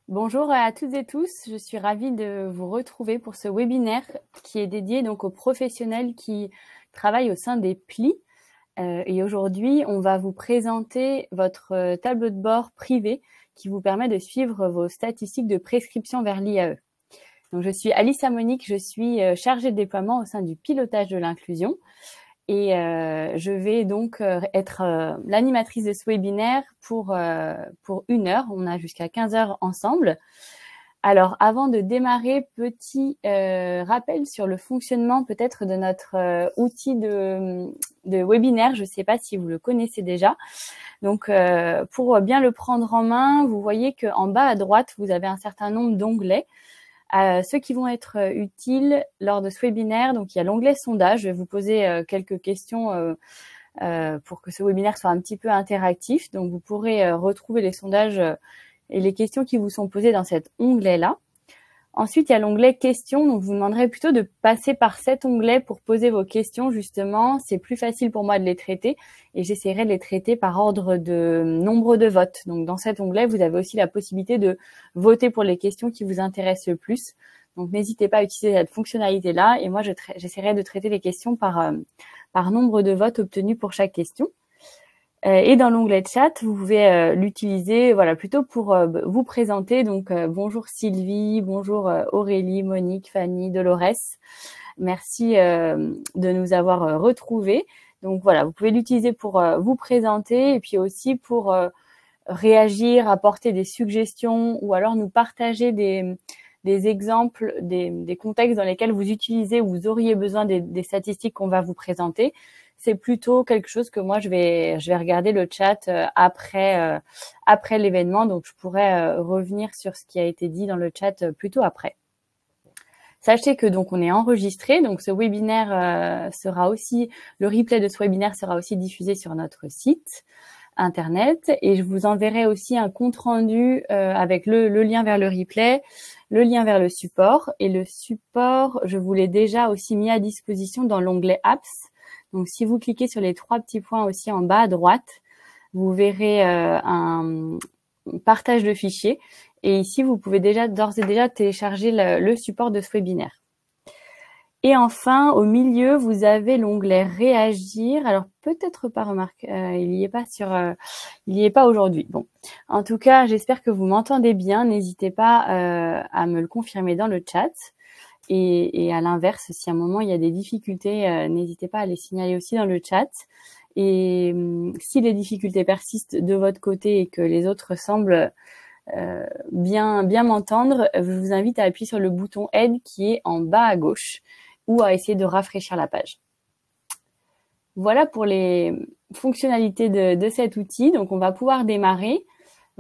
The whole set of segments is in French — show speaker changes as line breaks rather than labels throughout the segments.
Bonjour à toutes et tous, je suis ravie de vous retrouver pour ce webinaire qui est dédié donc aux professionnels qui travaillent au sein des PLI. Et aujourd'hui, on va vous présenter votre tableau de bord privé qui vous permet de suivre vos statistiques de prescription vers l'IAE. Donc, je suis Alice Amonique, je suis chargée de déploiement au sein du pilotage de l'inclusion. Et je vais donc être l'animatrice de ce webinaire pour 1 heure. On a jusqu'à 15 heures ensemble. Alors, avant de démarrer, petit rappel sur le fonctionnement peut-être de notre outil de webinaire. Je ne sais pas si vous le connaissez déjà. Donc, pour bien le prendre en main, vous voyez qu'en bas à droite, vous avez un certain nombre d'onglets. Ceux qui vont être utiles lors de ce webinaire, donc il y a l'onglet sondage. Je vais vous poser quelques questions pour que ce webinaire soit un petit peu interactif. Donc vous pourrez retrouver les sondages et les questions qui vous sont posées dans cet onglet-là. Ensuite, il y a l'onglet questions. Donc, je vous demanderai plutôt de passer par cet onglet pour poser vos questions, justement. C'est plus facile pour moi de les traiter et j'essaierai de les traiter par ordre de nombre de votes. Donc, dans cet onglet, vous avez aussi la possibilité de voter pour les questions qui vous intéressent le plus. Donc, n'hésitez pas à utiliser cette fonctionnalité-là et moi, j'essaierai de traiter les questions par nombre de votes obtenus pour chaque question. Et dans l'onglet chat, vous pouvez l'utiliser plutôt pour vous présenter. Donc, bonjour Sylvie, bonjour Aurélie, Monique, Fanny, Dolores. Merci de nous avoir retrouvés. Donc, voilà, vous pouvez l'utiliser pour vous présenter et puis aussi pour réagir, apporter des suggestions ou alors nous partager des exemples, des contextes dans lesquels vous utilisez ou vous auriez besoin des statistiques qu'on va vous présenter. C'est plutôt quelque chose que moi je vais regarder le chat après l'événement, donc je pourrais revenir sur ce qui a été dit dans le chat plutôt après. Sachez que donc on est enregistré, donc ce webinaire le replay de ce webinaire sera aussi diffusé sur notre site internet et je vous enverrai aussi un compte rendu avec le lien vers le replay, le lien vers le support et le support je vous l'ai déjà aussi mis à disposition dans l'onglet apps. Donc, si vous cliquez sur les 3 petits points aussi en bas à droite, vous verrez un partage de fichiers. Et ici, vous pouvez d'ores et déjà télécharger le support de ce webinaire. Et enfin, au milieu, vous avez l'onglet Réagir. Alors, peut-être pas remarqué, il n'y est pas aujourd'hui. Bon, en tout cas, j'espère que vous m'entendez bien. N'hésitez pas à me le confirmer dans le chat. Et à l'inverse, si à un moment il y a des difficultés, n'hésitez pas à les signaler aussi dans le chat. Et si les difficultés persistent de votre côté et que les autres semblent bien m'entendre, je vous invite à appuyer sur le bouton Aide qui est en bas à gauche ou à essayer de rafraîchir la page. Voilà pour les fonctionnalités de cet outil. Donc, on va pouvoir démarrer.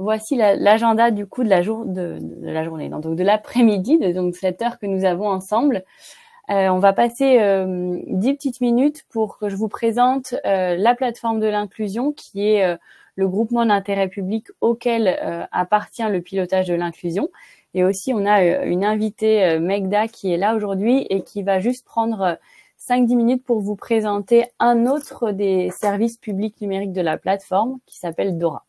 Voici l'agenda du coup de la journée, donc de l'après-midi, donc cette heure que nous avons ensemble. On va passer 10 petites minutes pour que je vous présente la plateforme de l'inclusion qui est le groupement d'intérêt public auquel appartient le pilotage de l'inclusion. Et aussi, on a une invitée, Megda, qui est là aujourd'hui et qui va juste prendre 5-10 minutes pour vous présenter un autre des services publics numériques de la plateforme qui s'appelle Dora.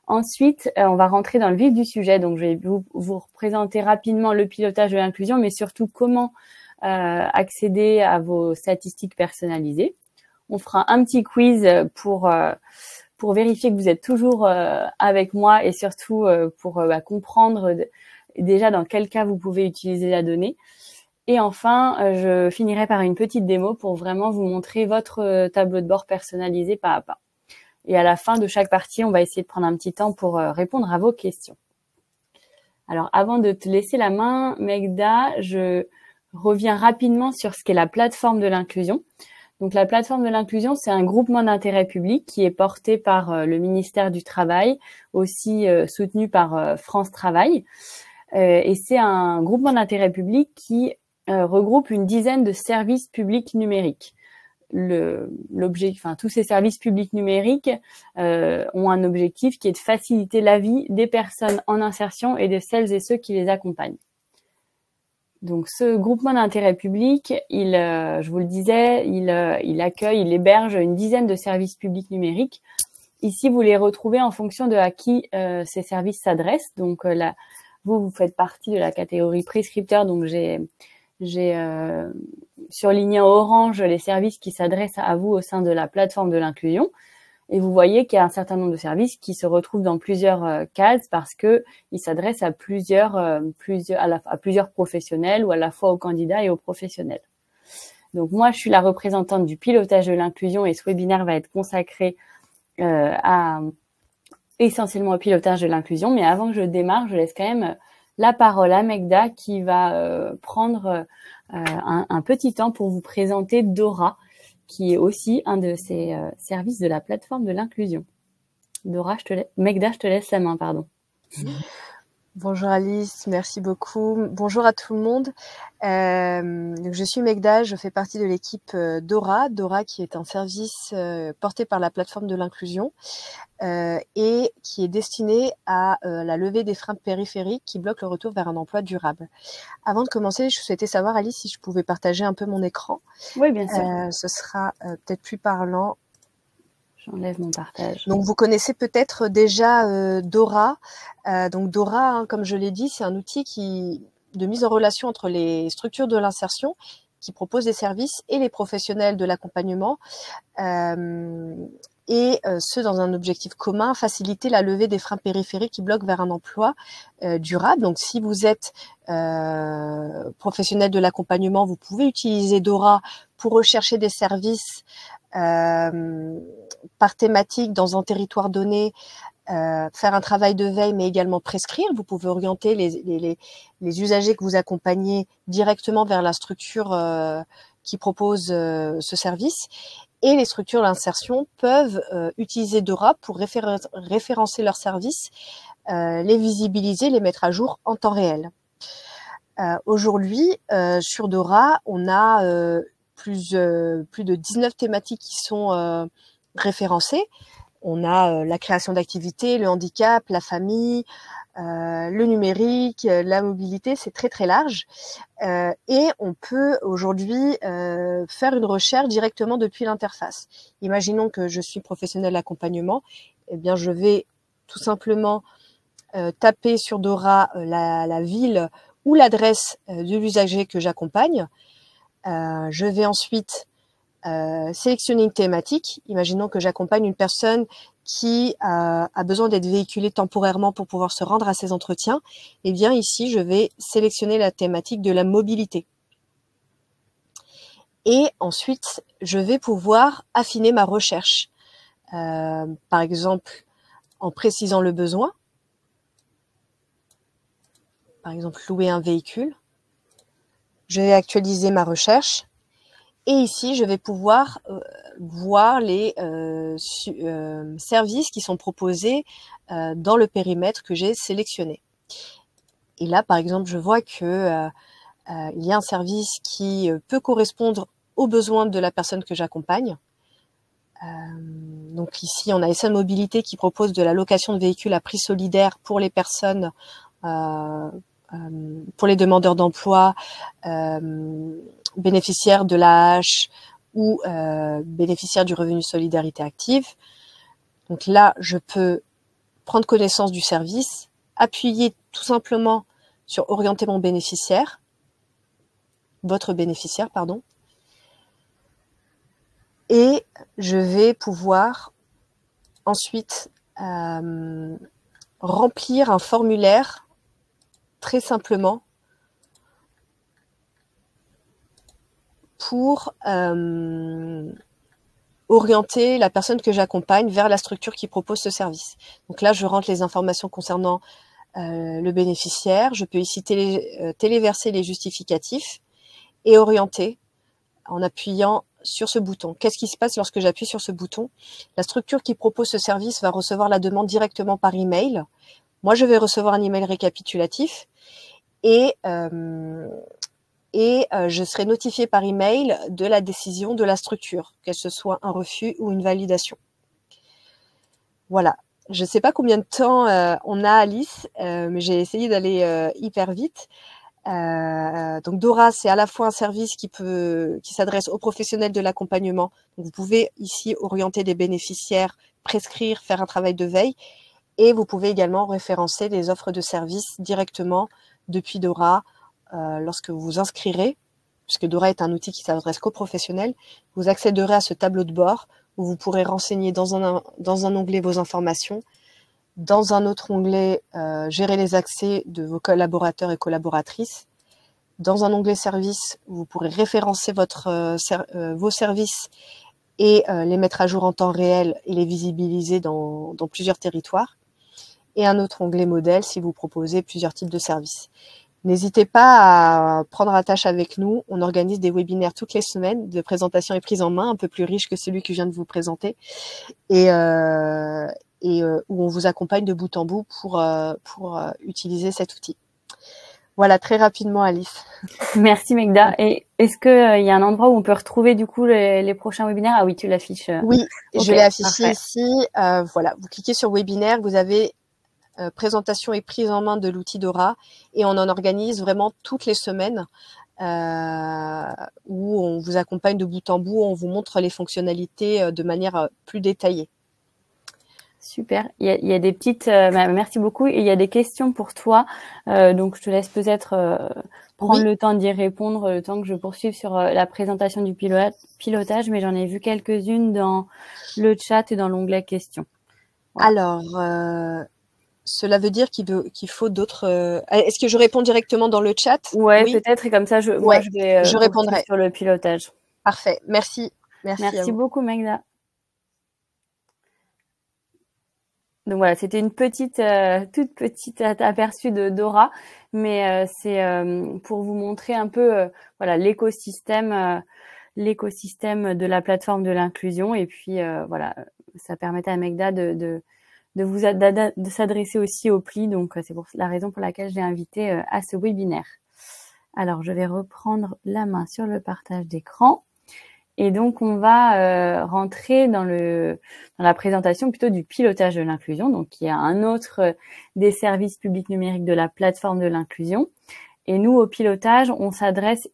Ensuite, on va rentrer dans le vif du sujet. Donc, je vais vous représenter rapidement le pilotage de l'inclusion, mais surtout comment accéder à vos statistiques personnalisées. On fera un petit quiz pour vérifier que vous êtes toujours avec moi et surtout pour comprendre déjà dans quel cas vous pouvez utiliser la donnée. Et enfin, je finirai par une petite démo pour vraiment vous montrer votre tableau de bord personnalisé pas à pas. Et à la fin de chaque partie, on va essayer de prendre un petit temps pour répondre à vos questions. Alors, avant de te laisser la main, Megda, je reviens rapidement sur ce qu'est la plateforme de l'inclusion. Donc, la plateforme de l'inclusion, c'est un groupement d'intérêt public qui est porté par le ministère du Travail, aussi soutenu par France Travail. Et c'est un groupement d'intérêt public qui regroupe une dizaine de services publics numériques. Tous ces services publics numériques ont un objectif qui est de faciliter la vie des personnes en insertion et de celles et ceux qui les accompagnent. Donc, ce groupement d'intérêt public, je vous le disais, il accueille, il héberge une dizaine de services publics numériques. Ici, vous les retrouvez en fonction de à qui ces services s'adressent. Donc, vous faites partie de la catégorie prescripteur, donc j'ai surligné en orange les services qui s'adressent à vous au sein de la plateforme de l'inclusion. Et vous voyez qu'il y a un certain nombre de services qui se retrouvent dans plusieurs cases parce que ils s'adressent à plusieurs professionnels ou à la fois aux candidats et aux professionnels. Donc moi, je suis la représentante du pilotage de l'inclusion et ce webinaire va être consacré essentiellement au pilotage de l'inclusion. Mais avant que je démarre, je laisse quand même la parole à Megda qui va prendre un petit temps pour vous présenter Dora, qui est aussi un de ces services de la plateforme de l'inclusion. Dora, Megda, je te laisse la main, pardon.
Bonjour Alice, merci beaucoup. Bonjour à tout le monde. Je suis Megda, je fais partie de l'équipe Dora. Dora qui est un service porté par la plateforme de l'inclusion et qui est destiné à la levée des freins périphériques qui bloquent le retour vers un emploi durable. Avant de commencer, je souhaitais savoir Alice si je pouvais partager un peu mon écran.
Oui, bien sûr.
Ce sera peut-être plus parlant.
J'enlève mon partage.
Donc, vous connaissez peut-être déjà Dora. Donc, Dora, hein, comme je l'ai dit, c'est un outil de mise en relation entre les structures de l'insertion qui proposent des services et les professionnels de l'accompagnement. Ce, dans un objectif commun, faciliter la levée des freins périphériques qui bloquent vers un emploi durable. Donc, si vous êtes professionnel de l'accompagnement, vous pouvez utiliser Dora pour rechercher des services par thématique dans un territoire donné, faire un travail de veille, mais également prescrire. Vous pouvez orienter les usagers que vous accompagnez directement vers la structure qui propose ce service. Et les structures d'insertion peuvent utiliser Dora pour référencer leurs services, les visibiliser, les mettre à jour en temps réel. Aujourd'hui, sur Dora, on a plus de 19 thématiques qui sont référencées. On a la création d'activités, le handicap, la famille, le numérique, la mobilité, c'est très très large. Et on peut aujourd'hui faire une recherche directement depuis l'interface. Imaginons que je suis professionnel d'accompagnement, eh bien je vais tout simplement taper sur Dora la ville ou l'adresse de l'usager que j'accompagne. Je vais ensuite sélectionner une thématique. Imaginons que j'accompagne une personne qui a besoin d'être véhiculée temporairement pour pouvoir se rendre à ses entretiens. Eh bien, ici, je vais sélectionner la thématique de la mobilité. Et ensuite, je vais pouvoir affiner ma recherche. Par exemple, en précisant le besoin. Par exemple, louer un véhicule. Je vais actualiser ma recherche. Et ici, je vais pouvoir voir les services qui sont proposés dans le périmètre que j'ai sélectionné. Et là, par exemple, je vois que il y a un service qui peut correspondre aux besoins de la personne que j'accompagne. Donc ici, on a SM Mobilité qui propose de la location de véhicules à prix solidaire pour les personnes, pour les demandeurs d'emploi, bénéficiaires de l'AH ou bénéficiaires du revenu solidarité active. Donc là, je peux prendre connaissance du service, appuyer tout simplement sur orienter mon bénéficiaire, votre bénéficiaire, pardon, et je vais pouvoir ensuite remplir un formulaire très simplement pour orienter la personne que j'accompagne vers la structure qui propose ce service. Donc là, je rentre les informations concernant le bénéficiaire. Je peux ici téléverser les justificatifs et orienter en appuyant sur ce bouton. Qu'est-ce qui se passe lorsque j'appuie sur ce bouton? La structure qui propose ce service va recevoir la demande directement par email. Moi, je vais recevoir un email récapitulatif et je serai notifiée par email de la décision de la structure, qu'elle ce soit un refus ou une validation. Voilà. Je ne sais pas combien de temps on a, Alice, mais j'ai essayé d'aller hyper vite. Donc Dora, c'est à la fois un service qui s'adresse aux professionnels de l'accompagnement. Donc vous pouvez ici orienter des bénéficiaires, prescrire, faire un travail de veille. Et vous pouvez également référencer les offres de services directement depuis Dora lorsque vous vous inscrirez, puisque Dora est un outil qui s'adresse qu'aux professionnels. Vous accéderez à ce tableau de bord où vous pourrez renseigner dans un onglet vos informations, dans un autre onglet gérer les accès de vos collaborateurs et collaboratrices. Dans un onglet services, vous pourrez référencer vos services et les mettre à jour en temps réel et les visibiliser dans plusieurs territoires. Et un autre onglet modèle si vous proposez plusieurs types de services. N'hésitez pas à prendre attache avec nous. On organise des webinaires toutes les semaines de présentation et prise en main, un peu plus riche que celui que je viens de vous présenter, et où on vous accompagne de bout en bout pour utiliser cet outil. Voilà, très rapidement, Alice.
Merci Megda. Et est-ce qu'il y a un endroit où on peut retrouver du coup les prochains webinaires? Ah oui, tu l'affiches.
Oui,
okay,
je l'ai affiché
parfait.
ici. Voilà, vous cliquez sur webinaire, vous avez présentation et prise en main de l'outil Dora, et on en organise vraiment toutes les semaines où on vous accompagne de bout en bout, on vous montre les fonctionnalités de manière plus détaillée.
Super. Il y a des petites. Merci beaucoup. Et il y a des questions pour toi. Donc, je te laisse peut-être prendre le temps d'y répondre, le temps que je poursuive sur la présentation du pilotage. Mais j'en ai vu quelques-unes dans le chat et dans l'onglet questions.
Voilà. Alors, cela veut dire qu'il faut d'autres. Est-ce que je réponds directement dans le chat?
Ouais, oui, peut-être. Et comme ça, moi, je vais
je répondrai
sur le pilotage.
Parfait. Merci. Merci
beaucoup, Megda. Donc voilà, c'était une toute petite aperçu de Dora, mais c'est pour vous montrer un peu voilà l'écosystème de la plateforme de l'inclusion, et puis voilà, ça permettait à Megda de s'adresser aussi au pli, donc c'est pour la raison pour laquelle j'ai invité à ce webinaire. Alors je vais reprendre la main sur le partage d'écran. Et donc, on va rentrer dans la présentation plutôt du pilotage de l'inclusion, donc qui est un autre des services publics numériques de la plateforme de l'inclusion. Et nous, au pilotage, on s'adresse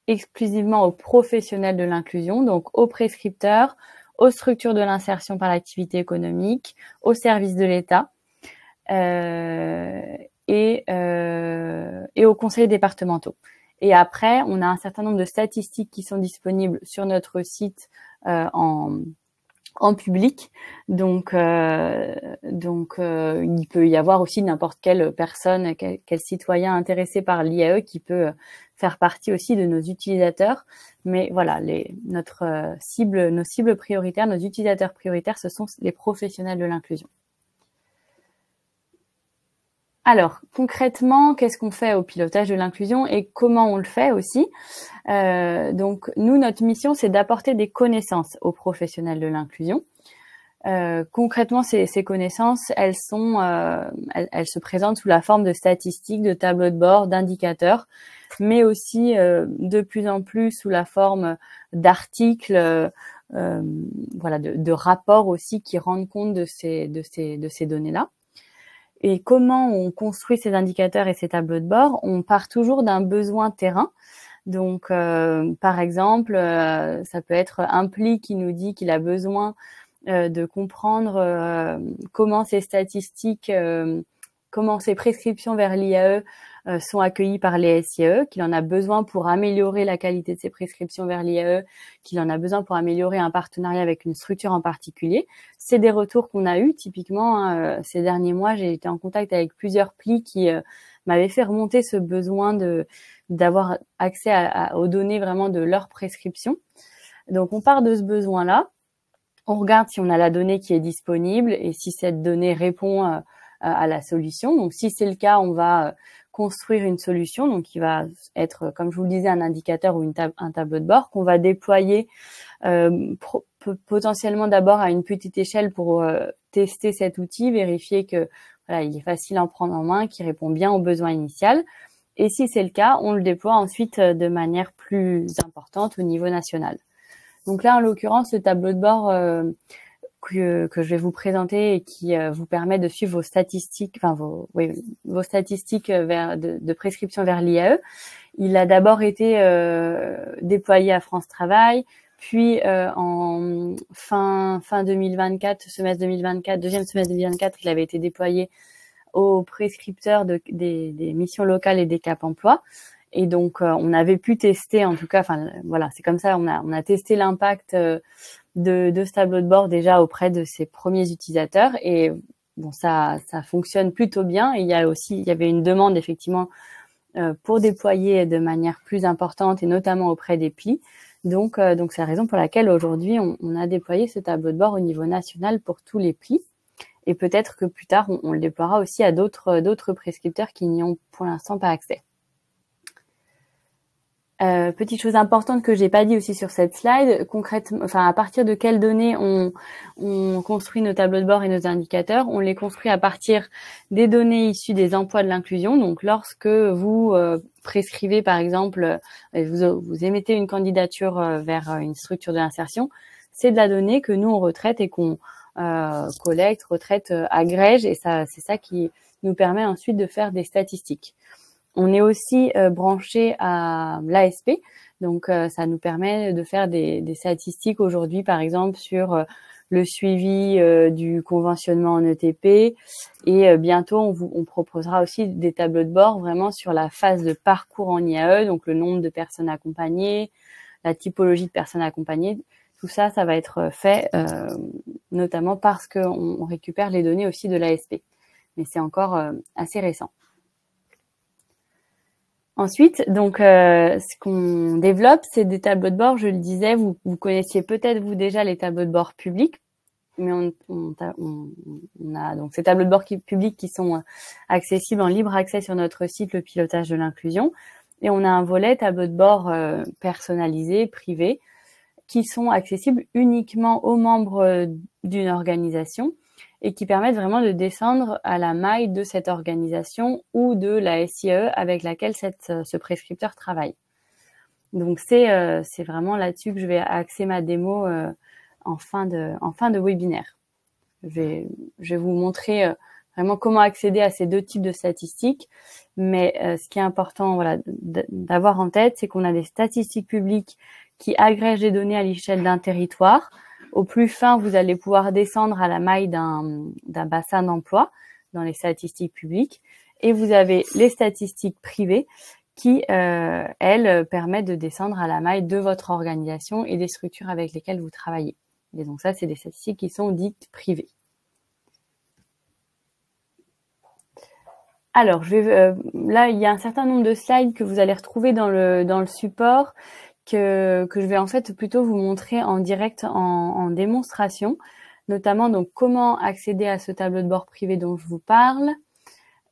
exclusivement aux professionnels de l'inclusion, donc aux prescripteurs, aux structures de l'insertion par l'activité économique, aux services de l'État et aux conseils départementaux. Et après, on a un certain nombre de statistiques qui sont disponibles sur notre site en public. Donc, il peut y avoir aussi n'importe quelle personne, quel citoyen intéressé par l'IAE qui peut faire partie aussi de nos utilisateurs. Mais voilà, nos cibles prioritaires, nos utilisateurs prioritaires, ce sont les professionnels de l'inclusion. Alors, concrètement, qu'est-ce qu'on fait au pilotage de l'inclusion et comment on le fait aussi? Donc, nous, notre mission, c'est d'apporter des connaissances aux professionnels de l'inclusion. Concrètement, ces connaissances, elles se présentent sous la forme de statistiques, de tableaux de bord, d'indicateurs, mais aussi de plus en plus sous la forme d'articles, voilà, de rapports aussi qui rendent compte de ces données-là. Et comment on construit ces indicateurs et ces tableaux de bord? On part toujours d'un besoin terrain. Donc, par exemple, ça peut être un pli qui nous dit qu'il a besoin de comprendre comment ces statistiques, comment ces prescriptions vers l'IAE sont accueillies par les SIAE, qu'il en a besoin pour améliorer la qualité de ces prescriptions vers l'IAE, qu'il en a besoin pour améliorer un partenariat avec une structure en particulier. C'est des retours qu'on a eus. Typiquement, ces derniers mois, j'ai été en contact avec plusieurs plis qui m'avaient fait remonter ce besoin d'avoir accès aux données vraiment de leur prescription. Donc, on part de ce besoin-là. On regarde si on a la donnée qui est disponible et si cette donnée répond à la solution. Donc, si c'est le cas, on va construire une solution, donc qui va être, comme je vous le disais, un indicateur ou un tableau de bord qu'on va déployer potentiellement d'abord à une petite échelle pour tester cet outil, vérifier que voilà, il est facile à en prendre en main, qu'il répond bien aux besoins initiaux. Et si c'est le cas, on le déploie ensuite de manière plus importante au niveau national. Donc là, en l'occurrence, le tableau de bord que je vais vous présenter et qui vous permet de suivre vos statistiques, enfin vos statistiques de prescription vers l'IAE. Il a d'abord été déployé à France Travail, Puis en fin 2024, semestre 2024, deuxième semestre 2024, il avait été déployé aux prescripteurs des missions locales et des Cap Emploi. Et donc, on avait pu tester, en tout cas, enfin voilà, c'est comme ça, on a testé l'impact de ce tableau de bord déjà auprès de ses premiers utilisateurs. Et bon, ça fonctionne plutôt bien. Et il y avait une demande effectivement pour déployer de manière plus importante et notamment auprès des plis. Donc c'est la raison pour laquelle aujourd'hui on a déployé ce tableau de bord au niveau national pour tous les plis. Et peut-être que plus tard on le déploiera aussi à d'autres prescripteurs qui n'y ont pour l'instant pas accès. Petite chose importante que j'ai pas dit aussi sur cette slide, concrètement, enfin à partir de quelles données on construit nos tableaux de bord et nos indicateurs. On les construit à partir des données issues des emplois de l'inclusion. Donc lorsque vous prescrivez par exemple, vous émettez une candidature vers une structure de l'insertion, c'est de la donnée que nous on retraite et qu'on collecte, retraite, agrège, et ça c'est ça qui nous permet ensuite de faire des statistiques. On est aussi branché à l'ASP, donc ça nous permet de faire des statistiques aujourd'hui, par exemple, sur le suivi du conventionnement en ETP, et bientôt on proposera aussi des tableaux de bord vraiment sur la phase de parcours en IAE, donc le nombre de personnes accompagnées, la typologie de personnes accompagnées. Tout ça, ça va être fait notamment parce qu'on récupère les données aussi de l'ASP, mais c'est encore assez récent. Ensuite, donc, ce qu'on développe, c'est des tableaux de bord. Je le disais, vous connaissiez peut-être vous déjà les tableaux de bord publics, mais on a donc ces tableaux de bord publics qui sont accessibles en libre accès sur notre site, le pilotage de l'inclusion, et on a un volet tableau de bord personnalisé, privé, qui sont accessibles uniquement aux membres d'une organisation et qui permettent vraiment de descendre à la maille de cette organisation ou de la SIE avec laquelle ce prescripteur travaille. Donc c'est vraiment là-dessus que je vais axer ma démo en fin de webinaire. Je vais vous montrer vraiment comment accéder à ces deux types de statistiques, mais ce qui est important voilà, d'avoir en tête, c'est qu'on a des statistiques publiques qui agrègent des données à l'échelle d'un territoire. Au plus fin, vous allez pouvoir descendre à la maille d'un bassin d'emploi dans les statistiques publiques. Et vous avez les statistiques privées qui, elles, permettent de descendre à la maille de votre organisation et des structures avec lesquelles vous travaillez. Et donc ça, c'est des statistiques qui sont dites privées. Alors, là, il y a un certain nombre de slides que vous allez retrouver dans le support, que je vais en fait plutôt vous montrer en direct en démonstration, notamment donc comment accéder à ce tableau de bord privé dont je vous parle,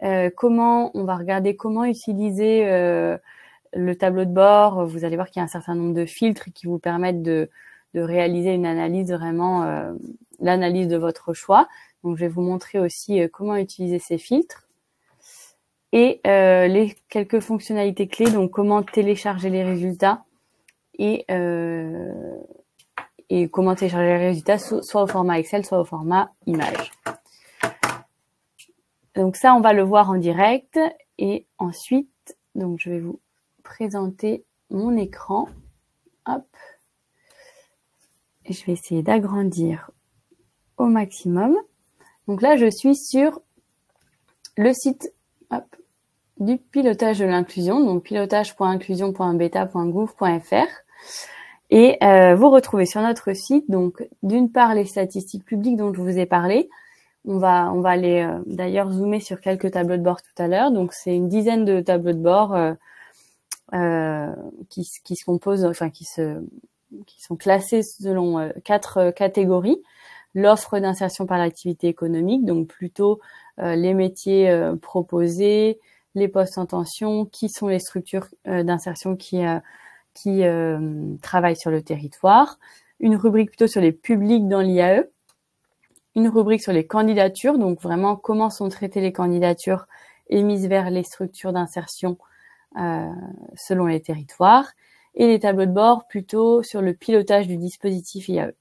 on va regarder comment utiliser le tableau de bord. Vous allez voir qu'il y a un certain nombre de filtres qui vous permettent de réaliser une analyse vraiment, l'analyse de votre choix. Donc je vais vous montrer aussi comment utiliser ces filtres. Et les quelques fonctionnalités clés, donc comment télécharger les résultats, et comment télécharger les résultats soit au format Excel, soit au format image. Donc ça, on va le voir en direct. Et ensuite, donc je vais vous présenter mon écran. Hop. Et je vais essayer d'agrandir au maximum. Donc là, je suis sur le site du pilotage de l'inclusion, donc pilotage.inclusion.beta.gouv.fr. Et vous retrouvez sur notre site, donc d'une part les statistiques publiques dont je vous ai parlé. On va aller d'ailleurs zoomer sur quelques tableaux de bord tout à l'heure. Donc c'est une dizaine de tableaux de bord qui se composent, enfin qui sont classés selon 4 catégories. L'offre d'insertion par l'activité économique, donc plutôt les métiers proposés, les postes en tension, qui sont les structures d'insertion qui travaillent sur le territoire, une rubrique plutôt sur les publics dans l'IAE, une rubrique sur les candidatures, donc vraiment comment sont traitées les candidatures émises vers les structures d'insertion selon les territoires, et les tableaux de bord plutôt sur le pilotage du dispositif IAE.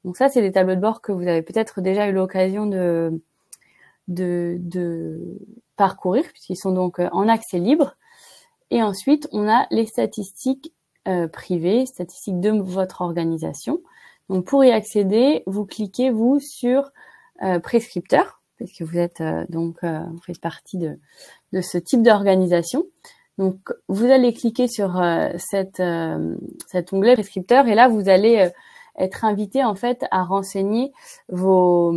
Donc ça, c'est des tableaux de bord que vous avez peut-être déjà eu l'occasion de parcourir, puisqu'ils sont donc en accès libre. Et ensuite, on a les statistiques privées, statistiques de votre organisation. Donc, pour y accéder, vous cliquez, vous, sur prescripteur, parce que vous êtes vous faites partie de ce type d'organisation. Donc, vous allez cliquer sur cet onglet prescripteur et là, vous allez être invité en fait à renseigner vos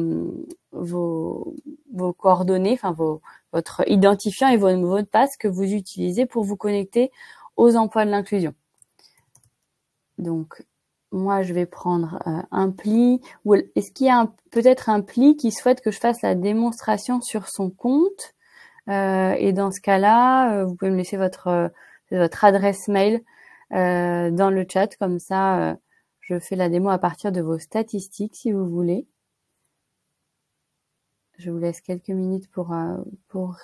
coordonnées, enfin votre identifiant et vos mots de passe que vous utilisez pour vous connecter aux emplois de l'inclusion. Donc, moi, je vais prendre un pli. Ou est-ce qu'il y a peut-être un pli qui souhaite que je fasse la démonstration sur son compte? Et dans ce cas-là, vous pouvez me laisser votre adresse mail dans le chat. Comme ça, je fais la démo à partir de vos statistiques, si vous voulez. Je vous laisse quelques minutes pour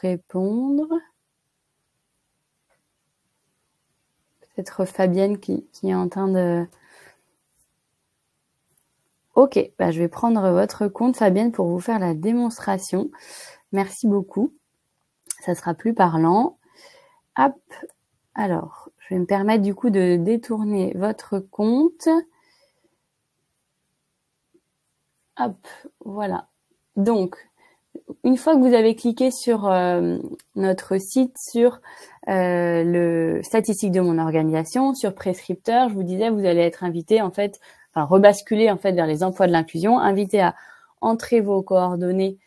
répondre. Peut-être Fabienne qui est en train de... Ok, bah, je vais prendre votre compte, Fabienne, pour vous faire la démonstration. Merci beaucoup. Ça sera plus parlant. Hop. Alors, je vais me permettre du coup de détourner votre compte. Hop, voilà. Donc, une fois que vous avez cliqué sur notre site, sur le statistique de mon organisation, sur prescripteur, je vous disais, vous allez être invité en fait, enfin rebasculer en fait vers les emplois de l'inclusion, invité à entrer vos coordonnées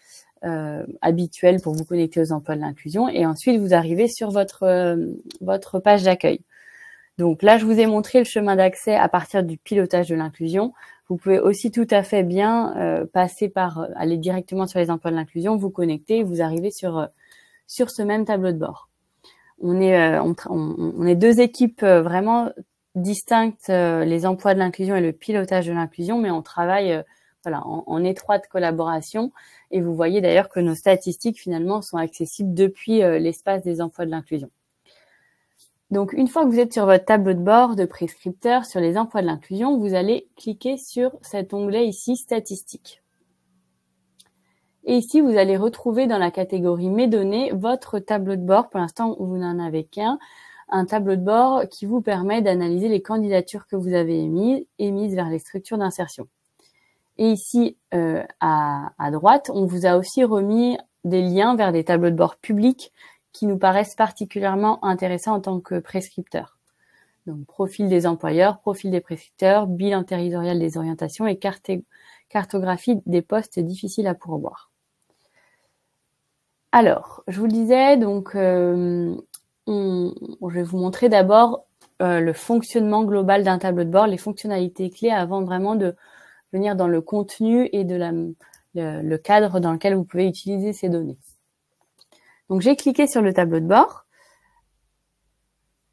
habituelles pour vous connecter aux emplois de l'inclusion, et ensuite vous arrivez sur votre page d'accueil. Donc là, je vous ai montré le chemin d'accès à partir du pilotage de l'inclusion. Vous pouvez aussi tout à fait bien passer par aller directement sur les emplois de l'inclusion, vous connecter, vous arrivez sur ce même tableau de bord. On est deux équipes vraiment distinctes, les emplois de l'inclusion et le pilotage de l'inclusion, mais on travaille voilà, en étroite collaboration. Et vous voyez d'ailleurs que nos statistiques finalement sont accessibles depuis l'espace des emplois de l'inclusion. Donc, une fois que vous êtes sur votre tableau de bord de prescripteur sur les emplois de l'inclusion, vous allez cliquer sur cet onglet ici, statistiques. Et ici, vous allez retrouver dans la catégorie mes données votre tableau de bord. Pour l'instant, vous n'en avez qu'un. Un tableau de bord qui vous permet d'analyser les candidatures que vous avez émises vers les structures d'insertion. Et ici, à droite, on vous a aussi remis des liens vers des tableaux de bord publics qui nous paraissent particulièrement intéressants en tant que prescripteurs. Donc, profil des employeurs, profil des prescripteurs, bilan territorial des orientations et cartographie des postes difficiles à pourvoir. Alors, je vous le disais, donc, je vais vous montrer d'abord le fonctionnement global d'un tableau de bord, les fonctionnalités clés avant vraiment de venir dans le contenu et le cadre dans lequel vous pouvez utiliser ces données. Donc, j'ai cliqué sur le tableau de bord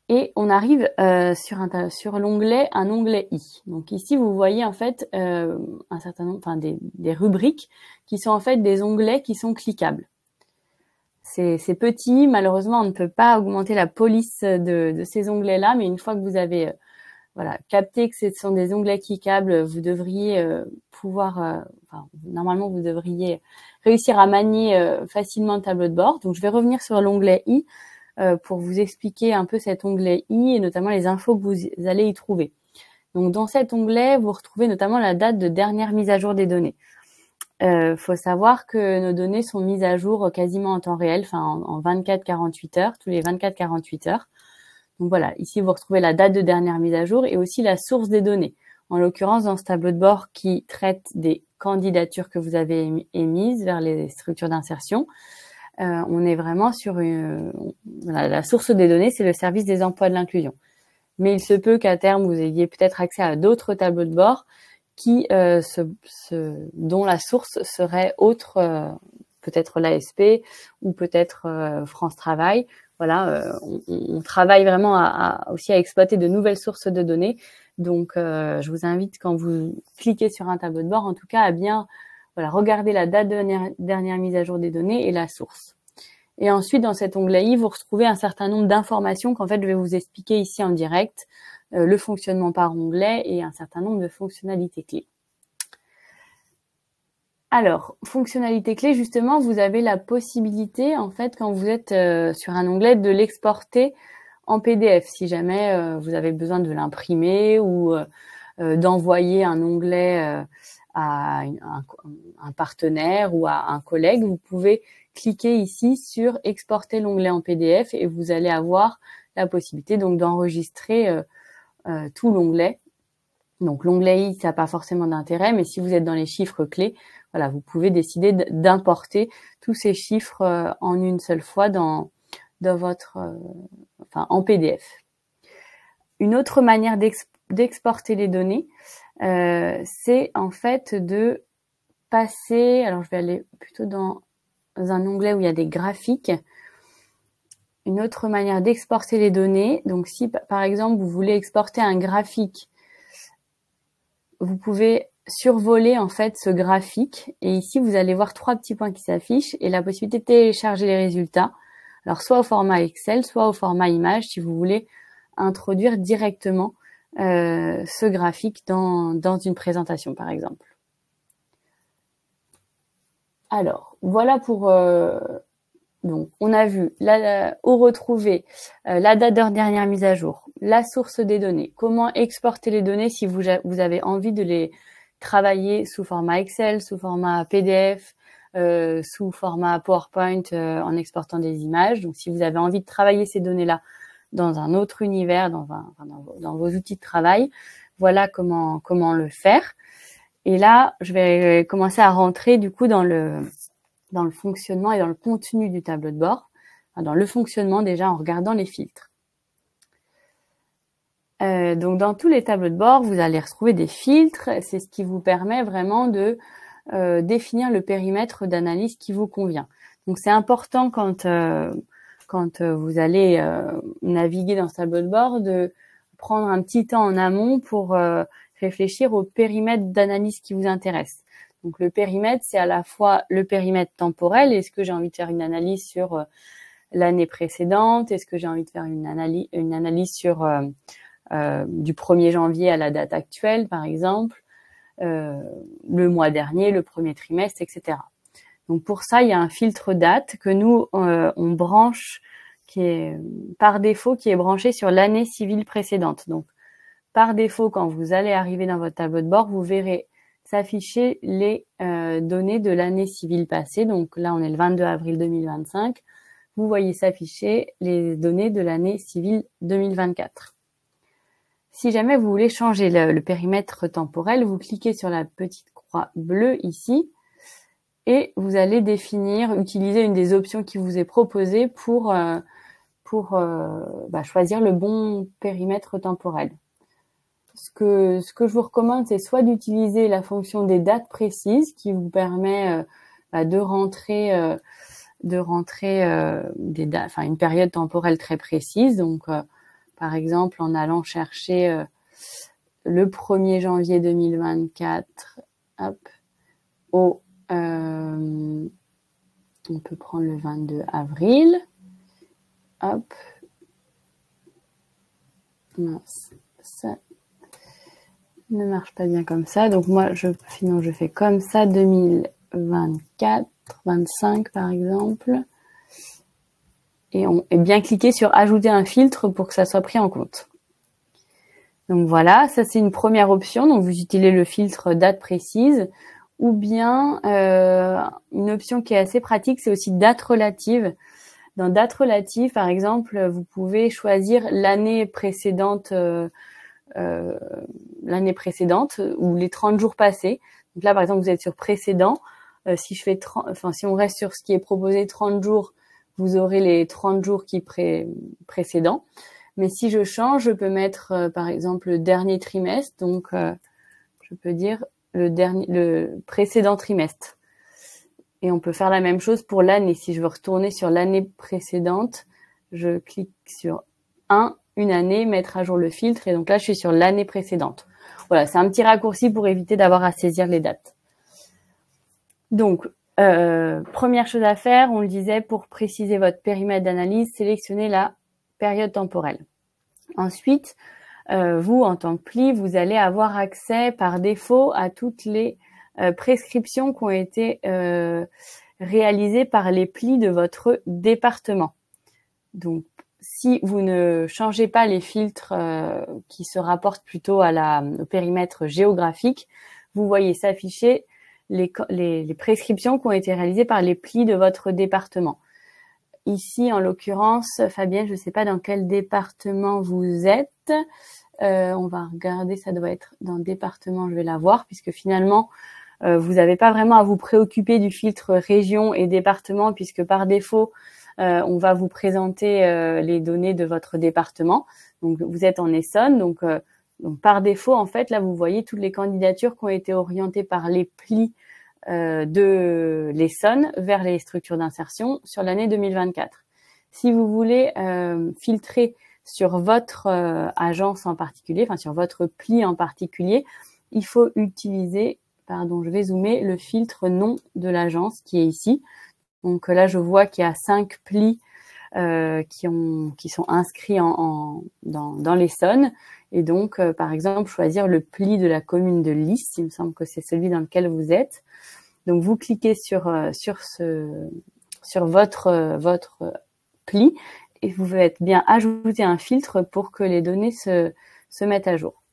et on arrive sur l'onglet, un onglet I. Donc ici, vous voyez en fait un certain nombre, enfin des rubriques qui sont en fait des onglets qui sont cliquables. C'est petit, malheureusement, on ne peut pas augmenter la police de ces onglets-là, mais une fois que vous avez voilà, capté que ce sont des onglets cliquables, vous devriez normalement, vous devriez réussir à manier facilement le tableau de bord. Donc, je vais revenir sur l'onglet I pour vous expliquer un peu cet onglet I et notamment les infos que vous allez y trouver. Donc, dans cet onglet, vous retrouvez notamment la date de dernière mise à jour des données. Faut savoir que nos données sont mises à jour quasiment en temps réel, enfin en 24-48 heures, tous les 24-48 heures. Donc voilà, ici vous retrouvez la date de dernière mise à jour et aussi la source des données. En l'occurrence, dans ce tableau de bord qui traite des candidatures que vous avez émises vers les structures d'insertion, on est vraiment sur la source des données, c'est le service des emplois de l'inclusion. Mais il se peut qu'à terme, vous ayez peut-être accès à d'autres tableaux de bord dont la source serait autre, peut-être l'ASP ou peut-être France Travail. Voilà, on travaille vraiment aussi à exploiter de nouvelles sources de données. Donc, je vous invite, quand vous cliquez sur un tableau de bord, en tout cas, à bien regarder la date de dernière mise à jour des données et la source. Et ensuite, dans cet onglet I, vous retrouvez un certain nombre d'informations qu'en fait, je vais vous expliquer ici en direct, le fonctionnement par onglet et un certain nombre de fonctionnalités clés. Alors, fonctionnalité clé, justement, vous avez la possibilité, en fait, quand vous êtes sur un onglet, de l'exporter en PDF si jamais vous avez besoin de l'imprimer ou d'envoyer un onglet à un partenaire ou à un collègue. Vous pouvez cliquer ici sur exporter l'onglet en PDF et vous allez avoir la possibilité donc d'enregistrer tout l'onglet. Donc l'onglet I, ça n'a pas forcément d'intérêt, mais si vous êtes dans les chiffres clés, voilà, vous pouvez décider d'importer tous ces chiffres en une seule fois dans votre, en PDF. Une autre manière d'exporter les données, c'est en fait de passer. Alors je vais aller plutôt dans un onglet où il y a des graphiques. Une autre manière d'exporter les données. Donc si par exemple vous voulez exporter un graphique, vous pouvez survoler en fait ce graphique et ici vous allez voir 3 petits points qui s'affichent et la possibilité de télécharger les résultats. Alors soit au format Excel, soit au format image si vous voulez introduire directement ce graphique dans une présentation par exemple. Alors voilà pour donc on a vu où retrouver la date de dernière mise à jour, la source des données, comment exporter les données si vous avez envie de les travailler sous format Excel, sous format PDF, sous format PowerPoint en exportant des images. Donc si vous avez envie de travailler ces données-là dans un autre univers, dans vos outils de travail, voilà comment le faire. Et là, je vais commencer à rentrer du coup dans le fonctionnement et dans le contenu du tableau de bord. Enfin, dans le fonctionnement déjà en regardant les filtres. Donc dans tous les tableaux de bord, vous allez retrouver des filtres. C'est ce qui vous permet vraiment de définir le périmètre d'analyse qui vous convient. Donc c'est important quand vous allez naviguer dans ce tableau de bord de prendre un petit temps en amont pour réfléchir au périmètre d'analyse qui vous intéresse. Donc le périmètre, c'est à la fois le périmètre temporel. Est-ce que j'ai envie de faire une analyse sur l'année précédente? Est-ce que j'ai envie de faire une analyse sur du 1er janvier à la date actuelle, par exemple, le mois dernier, le premier trimestre, etc. Donc pour ça, il y a un filtre date que nous, on branche, qui est par défaut, qui est branché sur l'année civile précédente. Donc par défaut, quand vous allez arriver dans votre tableau de bord, vous verrez s'afficher les données de l'année civile passée. Donc là, on est le 22 avril 2025. Vous voyez s'afficher les données de l'année civile 2024. Si jamais vous voulez changer le périmètre temporel, vous cliquez sur la petite croix bleue ici et vous allez utiliser une des options qui vous est proposée pour choisir le bon périmètre temporel. Ce que je vous recommande, c'est soit d'utiliser la fonction des dates précises qui vous permet de rentrer une période temporelle très précise. Donc, par exemple, en allant chercher le 1er janvier 2024, hop, on peut prendre le 22 avril, hop, mince, ça ne marche pas bien comme ça. Donc moi, sinon je fais comme ça, 2024, 25 par exemple. Et bien cliquer sur ajouter un filtre pour que ça soit pris en compte. Donc voilà, ça c'est une première option. Donc vous utilisez le filtre date précise ou bien une option qui est assez pratique, c'est aussi date relative. Dans date relative, par exemple, vous pouvez choisir l'année précédente ou les 30 jours passés. Donc là, par exemple, vous êtes sur précédent. Si on reste sur ce qui est proposé 30 jours, vous aurez les 30 jours précédents. Mais si je change, je peux mettre, par exemple, le dernier trimestre. Donc, je peux dire le précédent trimestre. Et on peut faire la même chose pour l'année. Si je veux retourner sur l'année précédente, je clique sur une année, mettre à jour le filtre. Et donc là, je suis sur l'année précédente. Voilà, c'est un petit raccourci pour éviter d'avoir à saisir les dates. Donc, première chose à faire, on le disait, pour préciser votre périmètre d'analyse, sélectionnez la période temporelle. Ensuite, vous, en tant que pli, vous allez avoir accès par défaut à toutes les prescriptions qui ont été réalisées par les plis de votre département. Donc, si vous ne changez pas les filtres qui se rapportent plutôt au périmètre géographique, vous voyez s'afficher les prescriptions qui ont été réalisées par les plis de votre département. Ici, en l'occurrence, Fabienne, je ne sais pas dans quel département vous êtes. On va regarder, ça doit être dans le département, je vais la voir, puisque finalement, vous n'avez pas vraiment à vous préoccuper du filtre région et département, puisque par défaut, on va vous présenter les données de votre département. Donc, vous êtes en Essonne, donc par défaut, en fait, là, vous voyez toutes les candidatures qui ont été orientées par les plis de l'Essonne vers les structures d'insertion sur l'année 2024. Si vous voulez filtrer sur votre agence en particulier, enfin sur votre pli en particulier, il faut utiliser, pardon, je vais zoomer, le filtre nom de l'agence qui est ici. Donc là, je vois qu'il y a 5 plis qui sont inscrits dans l'Essonne. Et donc, par exemple, choisir le pli de la commune de Lys, il me semble que c'est celui dans lequel vous êtes. Donc, vous cliquez sur votre pli et vous faites bien ajouter un filtre pour que les données se mettent à jour.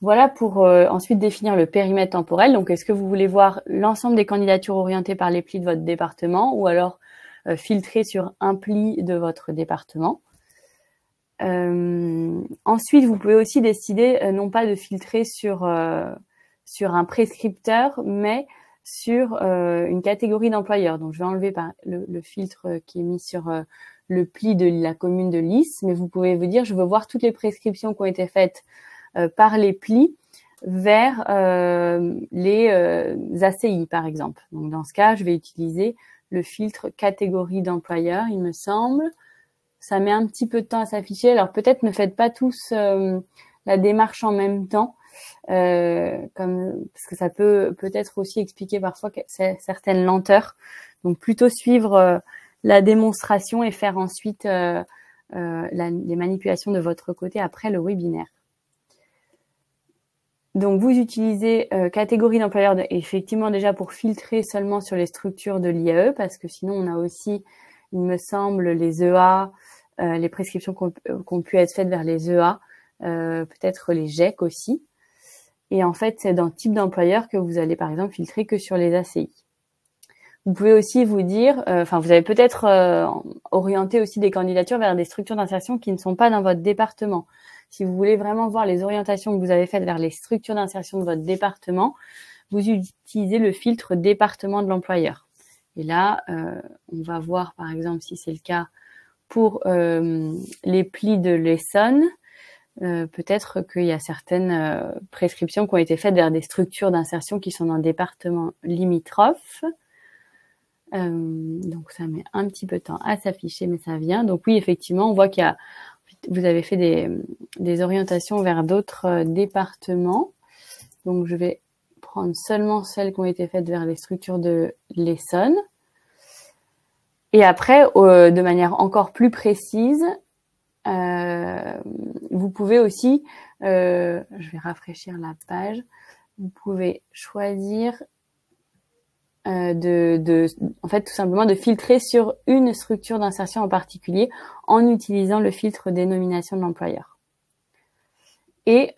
Voilà pour ensuite définir le périmètre temporel. Donc, est-ce que vous voulez voir l'ensemble des candidatures orientées par les plis de votre département ou alors filtrer sur un pli de votre département? Ensuite, vous pouvez aussi décider non pas de filtrer sur un prescripteur, mais sur une catégorie d'employeurs. Donc, je vais enlever le filtre qui est mis sur le pli de la commune de Lys, mais vous pouvez vous dire, je veux voir toutes les prescriptions qui ont été faites par les plis vers les ACI, par exemple. Donc, dans ce cas, je vais utiliser le filtre catégorie d'employeurs, il me semble. Ça met un petit peu de temps à s'afficher. Alors, peut-être ne faites pas tous la démarche en même temps, parce que ça peut peut-être aussi expliquer parfois certaines lenteurs. Donc, plutôt suivre la démonstration et faire ensuite les manipulations de votre côté après le webinaire. Donc, vous utilisez catégorie d'employeurs effectivement déjà pour filtrer seulement sur les structures de l'IAE, parce que sinon, on a aussi, il me semble, les EA, les prescriptions qui ont pu être faites vers les EA, peut-être les GEC aussi. Et en fait, c'est dans type d'employeur que vous allez, par exemple, filtrer que sur les ACI. Vous pouvez aussi vous dire, vous avez peut-être orienté aussi des candidatures vers des structures d'insertion qui ne sont pas dans votre département. Si vous voulez vraiment voir les orientations que vous avez faites vers les structures d'insertion de votre département, vous utilisez le filtre département de l'employeur. Et là, on va voir, par exemple, si c'est le cas pour les plis de l'Essonne, peut-être qu'il y a certaines prescriptions qui ont été faites vers des structures d'insertion qui sont dans le département limitrophe. Donc, ça met un petit peu de temps à s'afficher, mais ça vient. Donc, oui, effectivement, on voit vous avez fait des orientations vers d'autres départements. Donc, je vais prendre seulement celles qui ont été faites vers les structures de l'Essonne. Et après, de manière encore plus précise, vous pouvez aussi, je vais rafraîchir la page, vous pouvez choisir en fait, tout simplement de filtrer sur une structure d'insertion en particulier en utilisant le filtre dénomination de l'employeur. Et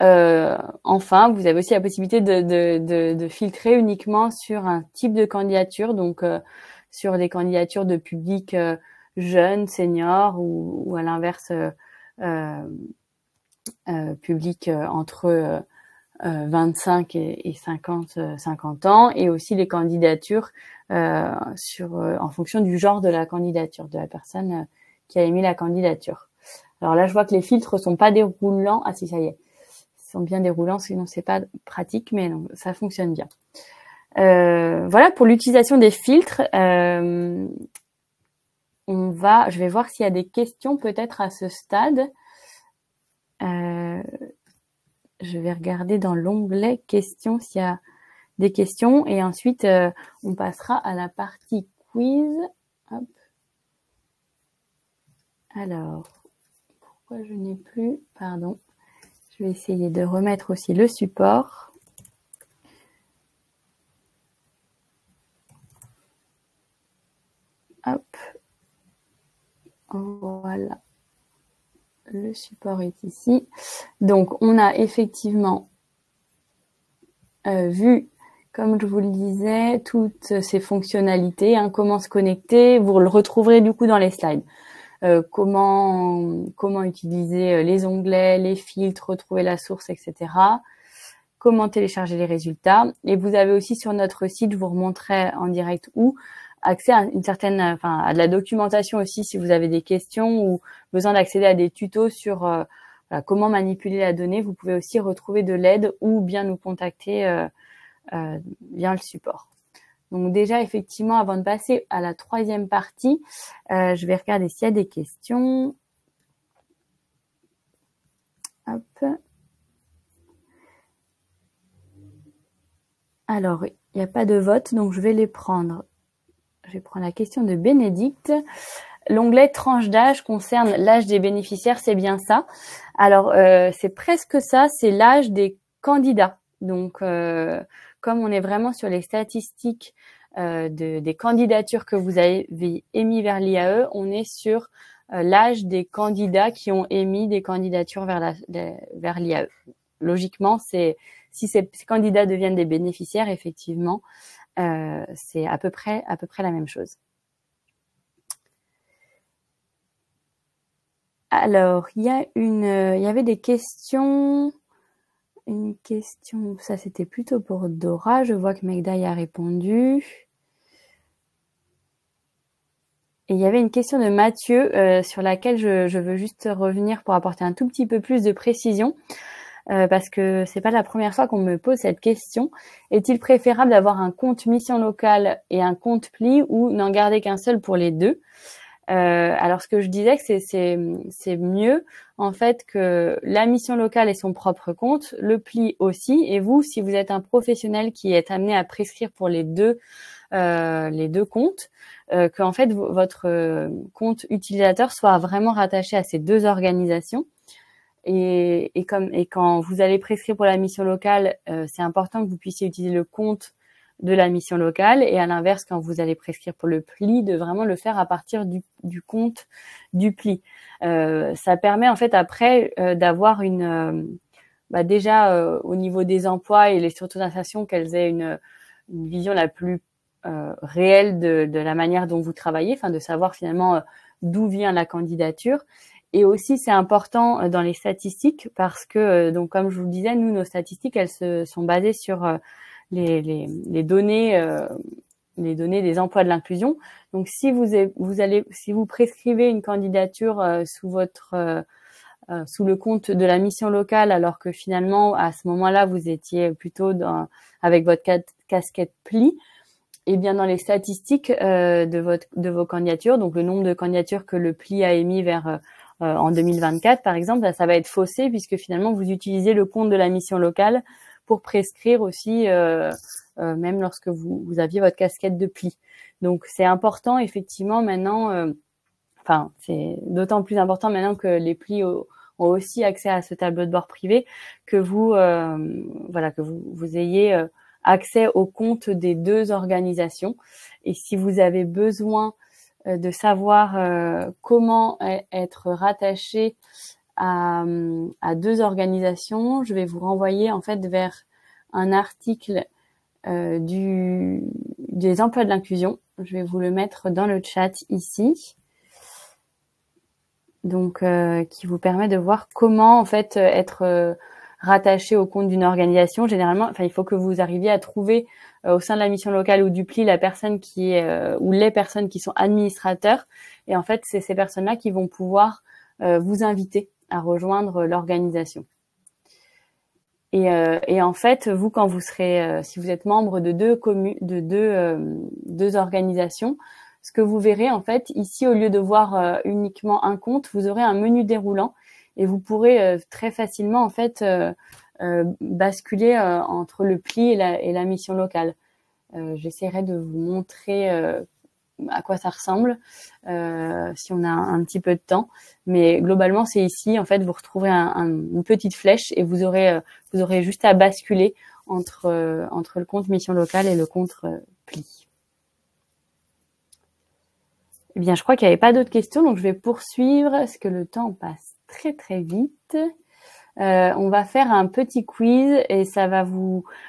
enfin, vous avez aussi la possibilité de filtrer uniquement sur un type de candidature, donc sur des candidatures de public jeunes, seniors ou à l'inverse public entre 25 et 50 ans, et aussi les candidatures en fonction du genre de la candidature, de la personne qui a émis la candidature. Alors là, je vois que les filtres sont pas déroulants. Ah si, ça y est. Ils sont bien déroulants, sinon c'est pas pratique, mais non, ça fonctionne bien. Voilà pour l'utilisation des filtres. Je vais voir s'il y a des questions peut-être à ce stade. Je vais regarder dans l'onglet questions s'il y a des questions et ensuite on passera à la partie quiz. Hop. Alors, pourquoi je n'ai plus, pardon, je vais essayer de remettre aussi le support. Hop. Voilà. Le support est ici. Donc, on a effectivement vu, comme je vous le disais, toutes ces fonctionnalités, hein, comment se connecter. Vous le retrouverez du coup dans les slides. Comment utiliser les onglets, les filtres, retrouver la source, etc. Comment télécharger les résultats. Et vous avez aussi sur notre site, je vous remontrerai en direct où, accès à une certaine, enfin, à de la documentation aussi si vous avez des questions ou besoin d'accéder à des tutos sur voilà, comment manipuler la donnée. Vous pouvez aussi retrouver de l'aide ou bien nous contacter via le support. Donc déjà, effectivement, avant de passer à la troisième partie, je vais regarder s'il y a des questions. Hop. Alors, il n'y a pas de vote, donc je vais les prendre. Je vais prendre la question de Bénédicte. L'onglet tranche d'âge concerne l'âge des bénéficiaires, c'est bien ça? Alors, c'est presque ça, c'est l'âge des candidats. Donc, comme on est vraiment sur les statistiques des candidatures que vous avez émises vers l'IAE, on est sur l'âge des candidats qui ont émis des candidatures vers l'IAE. Logiquement, si ces candidats deviennent des bénéficiaires, effectivement, c'est à peu près la même chose. Alors, il y avait des questions. Une question, ça c'était plutôt pour Dora. Je vois que Megda y a répondu. Et il y avait une question de Mathieu sur laquelle je veux juste revenir pour apporter un tout petit peu plus de précision. Parce que c'est pas la première fois qu'on me pose cette question. Est-il préférable d'avoir un compte mission locale et un compte pli ou n'en garder qu'un seul pour les deux? Alors ce que je disais que c'est mieux en fait que la mission locale ait son propre compte, le pli aussi, et vous, si vous êtes un professionnel qui est amené à prescrire pour les deux comptes, que en fait votre compte utilisateur soit vraiment rattaché à ces deux organisations. Et quand vous allez prescrire pour la mission locale, c'est important que vous puissiez utiliser le compte de la mission locale, et à l'inverse, quand vous allez prescrire pour le pli, de vraiment le faire à partir du compte du pli. Ça permet en fait après d'avoir déjà au niveau des emplois et les structures d'insertion, qu'elles aient une vision la plus réelle de la manière dont vous travaillez, enfin de savoir finalement d'où vient la candidature. Et aussi, c'est important dans les statistiques parce que, donc comme je vous le disais, nous, nos statistiques, elles sont basées sur les données des emplois de l'inclusion. Donc, si vous prescrivez une candidature sous le compte de la mission locale, alors que finalement, à ce moment-là, vous étiez plutôt avec votre casquette pli, et bien dans les statistiques de vos candidatures, donc le nombre de candidatures que le pli a émis en 2024, par exemple, ça va être faussé puisque finalement vous utilisez le compte de la mission locale pour prescrire aussi, même lorsque vous aviez votre casquette de pli. Donc c'est important effectivement maintenant. C'est d'autant plus important maintenant que les plis ont aussi accès à ce tableau de bord privé que vous ayez accès au compte des deux organisations. Et si vous avez besoin de savoir comment être rattaché à deux organisations, je vais vous renvoyer en fait vers un article des emplois de l'inclusion. Je vais vous le mettre dans le chat ici. Donc, qui vous permet de voir comment en fait être rattaché au compte d'une organisation. Généralement, il faut que vous arriviez à trouver au sein de la mission locale ou du pli la personne qui est ou les personnes qui sont administrateurs. Et en fait, c'est ces personnes-là qui vont pouvoir vous inviter à rejoindre l'organisation. Et en fait, vous, quand vous serez, si vous êtes membre de deux organisations, ce que vous verrez, en fait, ici, au lieu de voir uniquement un compte, vous aurez un menu déroulant et vous pourrez très facilement, en fait, basculer entre le pli et la mission locale. J'essaierai de vous montrer à quoi ça ressemble si on a un petit peu de temps. Mais globalement, c'est ici, en fait, vous retrouverez une petite flèche et vous aurez juste à basculer entre le compte mission locale et le compte pli. Eh bien, je crois qu'il n'y avait pas d'autres questions, donc je vais poursuivre parce que le temps passe très très vite. On va faire un petit quiz et ça va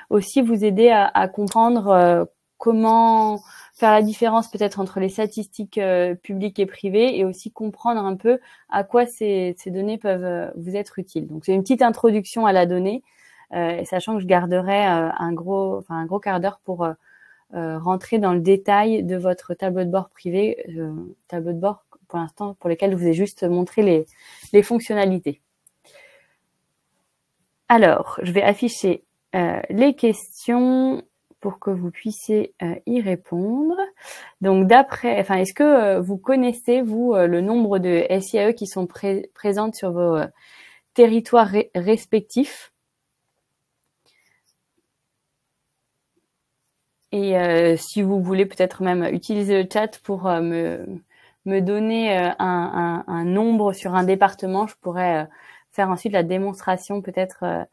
aussi vous aider à comprendre comment faire la différence peut-être entre les statistiques publiques et privées, et aussi comprendre un peu à quoi ces données peuvent vous être utiles. Donc c'est une petite introduction à la donnée, sachant que je garderai un gros quart d'heure pour rentrer dans le détail de votre tableau de bord privé, tableau de bord pour l'instant pour lesquels je vous ai juste montré les fonctionnalités. Alors, je vais afficher les questions pour que vous puissiez y répondre. Donc, est-ce que vous connaissez, vous, le nombre de SIAE qui sont présentes sur vos territoires respectifs? Et si vous voulez peut-être même utiliser le chat pour me donner un nombre sur un département, je pourrais faire ensuite la démonstration peut-être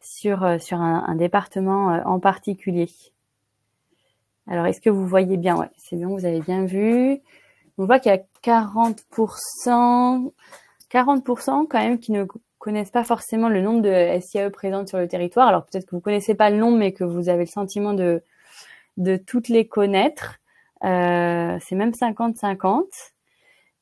sur un département en particulier. Alors, est-ce que vous voyez bien? Ouais, c'est bien, vous avez bien vu. On voit qu'il y a 40% quand même qui ne connaissent pas forcément le nombre de SIAE présentes sur le territoire. Alors, peut-être que vous connaissez pas le nombre, mais que vous avez le sentiment de toutes les connaître. C'est même 50-50.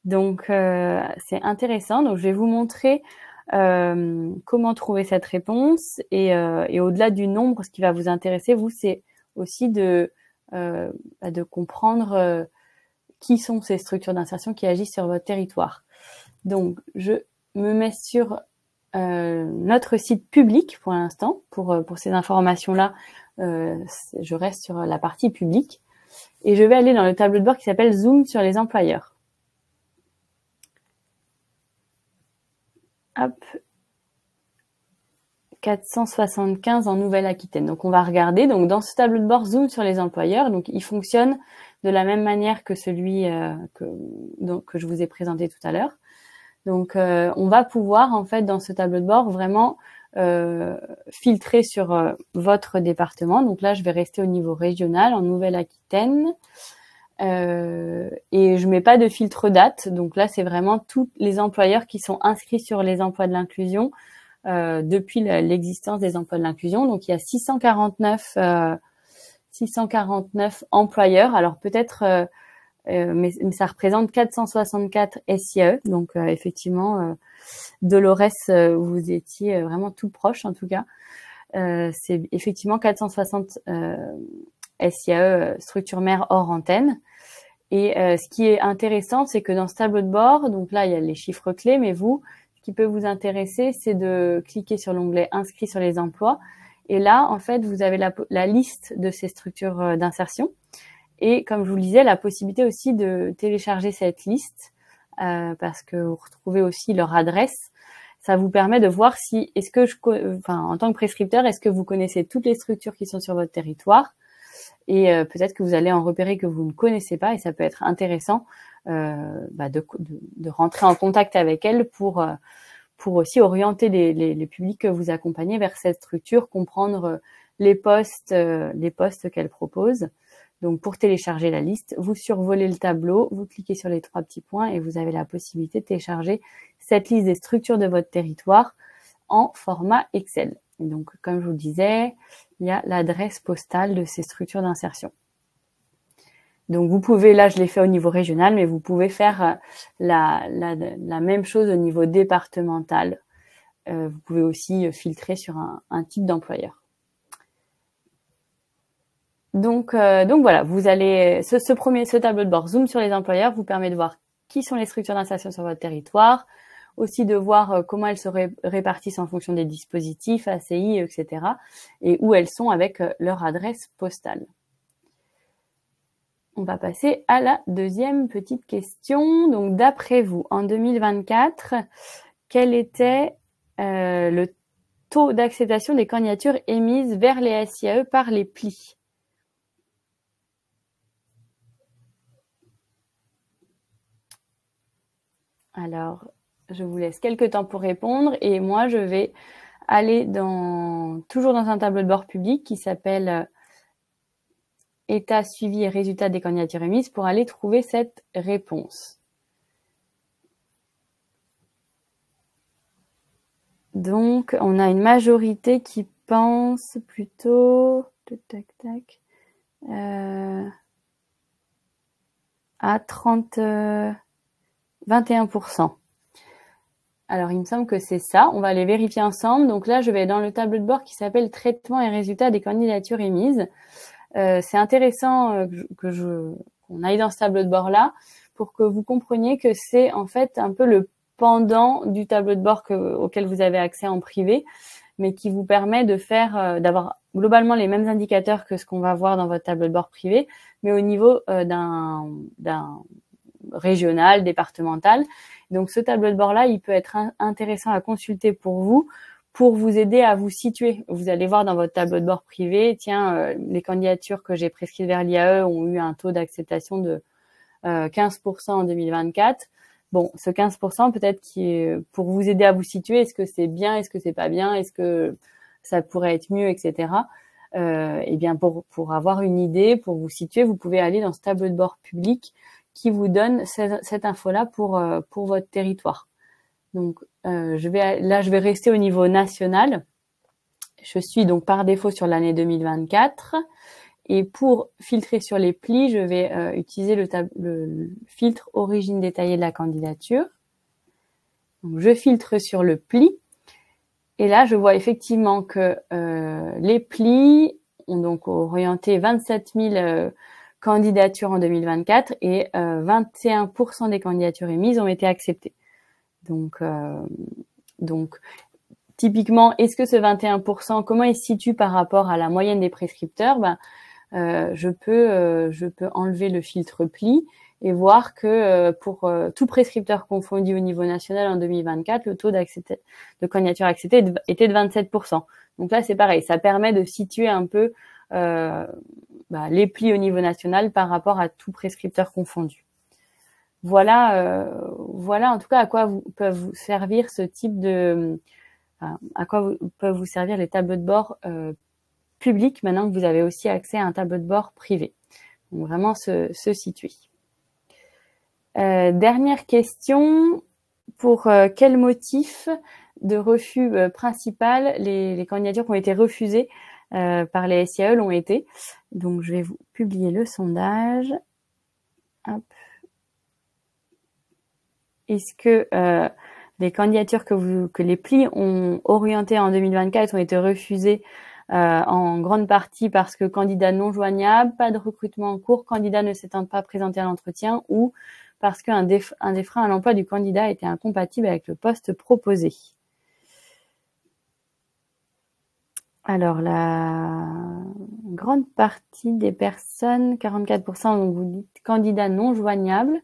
Donc, c'est intéressant. Donc, je vais vous montrer comment trouver cette réponse. Et au-delà du nombre, ce qui va vous intéresser, vous, c'est aussi de comprendre qui sont ces structures d'insertion qui agissent sur votre territoire. Donc, je me mets sur notre site public pour l'instant. Pour ces informations-là, je reste sur la partie publique. Et je vais aller dans le tableau de bord qui s'appelle Zoom sur les employeurs. Hop. 475 en Nouvelle-Aquitaine. Donc, on va regarder. Donc, dans ce tableau de bord Zoom sur les employeurs, donc il fonctionne de la même manière que celui que je vous ai présenté tout à l'heure. Donc, on va pouvoir, en fait, dans ce tableau de bord, vraiment filtrer sur votre département. Donc là, je vais rester au niveau régional, en Nouvelle-Aquitaine. Et je mets pas de filtre date. Donc là, c'est vraiment tous les employeurs qui sont inscrits sur les emplois de l'inclusion depuis l'existence des emplois de l'inclusion. Donc, il y a 649 employeurs. Alors, peut-être... mais ça représente 464 SIAE. Donc, effectivement, Dolores, vous étiez vraiment tout proche, en tout cas. C'est effectivement 460 SIAE structure mère hors antenne. Et ce qui est intéressant, c'est que dans ce tableau de bord, donc là, il y a les chiffres clés, mais vous, ce qui peut vous intéresser, c'est de cliquer sur l'onglet « Inscrits sur les emplois ». Et là, en fait, vous avez la liste de ces structures d'insertion. Et comme je vous le disais, la possibilité aussi de télécharger cette liste parce que vous retrouvez aussi leur adresse. Ça vous permet de voir si, en tant que prescripteur, est-ce que vous connaissez toutes les structures qui sont sur votre territoire, et peut-être que vous allez en repérer que vous ne connaissez pas, et ça peut être intéressant de rentrer en contact avec elles pour aussi orienter les publics que vous accompagnez vers cette structure, comprendre les postes qu'elles proposent. Donc, pour télécharger la liste, vous survolez le tableau, vous cliquez sur les 3 petits points et vous avez la possibilité de télécharger cette liste des structures de votre territoire en format Excel. Et donc, comme je vous le disais, il y a l'adresse postale de ces structures d'insertion. Donc, vous pouvez, là, je l'ai fait au niveau régional, mais vous pouvez faire la même chose au niveau départemental. Vous pouvez aussi filtrer sur un type d'employeur. Donc voilà, vous allez ce tableau de bord Zoom sur les employeurs vous permet de voir qui sont les structures d'insertion sur votre territoire, aussi de voir comment elles se répartissent en fonction des dispositifs, ACI, etc. et où elles sont avec leur adresse postale. On va passer à la deuxième petite question. Donc, d'après vous, en 2024, quel était le taux d'acceptation des candidatures émises vers les SIAE par les plis? Alors, je vous laisse quelques temps pour répondre et moi, je vais aller toujours dans un tableau de bord public qui s'appelle état, suivi et résultats des candidatures émises pour aller trouver cette réponse. Donc, on a une majorité qui pense plutôt à 21%. Alors, il me semble que c'est ça. On va aller vérifier ensemble. Donc là, je vais dans le tableau de bord qui s'appelle « Traitement et résultats des candidatures émises ». C'est intéressant qu'on aille dans ce tableau de bord-là pour que vous compreniez que c'est en fait un peu le pendant du tableau de bord auquel vous avez accès en privé, mais qui vous permet de d'avoir globalement les mêmes indicateurs que ce qu'on va voir dans votre tableau de bord privé, mais au niveau d'un régional, départemental. Donc ce tableau de bord-là, il peut être intéressant à consulter pour vous aider à vous situer. Vous allez voir dans votre tableau de bord privé, tiens, les candidatures que j'ai prescrites vers l'IAE ont eu un taux d'acceptation de 15% en 2024. Bon, ce 15%, peut-être pour vous aider à vous situer, est-ce que c'est bien, est-ce que c'est pas bien, est-ce que ça pourrait être mieux, etc. Eh bien, pour avoir une idée, pour vous situer, vous pouvez aller dans ce tableau de bord public qui vous donne cette info-là pour votre territoire. Donc, je vais rester au niveau national. Je suis donc par défaut sur l'année 2024. Et pour filtrer sur les plis, je vais utiliser le filtre origine détaillée de la candidature. Donc, je filtre sur le pli. Et là, je vois effectivement que les plis ont donc orienté 27 000 candidatures en 2024 et 21% des candidatures émises ont été acceptées. Donc typiquement, est-ce que ce 21%, comment il se situe par rapport à la moyenne des prescripteurs? Je peux enlever le filtre pli et voir que pour tout prescripteur confondu au niveau national en 2024, le taux de candidature acceptée était de 27%. Donc là, c'est pareil, ça permet de situer un peu les plis au niveau national par rapport à tout prescripteur confondu. Voilà en tout cas à quoi peuvent vous servir ce type peuvent vous servir les tableaux de bord publics maintenant que vous avez aussi accès à un tableau de bord privé. Donc vraiment se situer. Dernière question, pour quel motif de refus principal les candidatures qui ont été refusées par les SIAE l'ont été? Donc je vais vous publier le sondage. Hop. Est-ce que les candidatures que les plis ont orientées en 2024 ont été refusées en grande partie parce que candidat non joignable, pas de recrutement en cours, candidat ne s'étant pas présenté à l'entretien ou parce qu'un des freins à l'emploi du candidat était incompatible avec le poste proposé? Alors, la grande partie des personnes, 44%, donc vous dites candidat non joignable.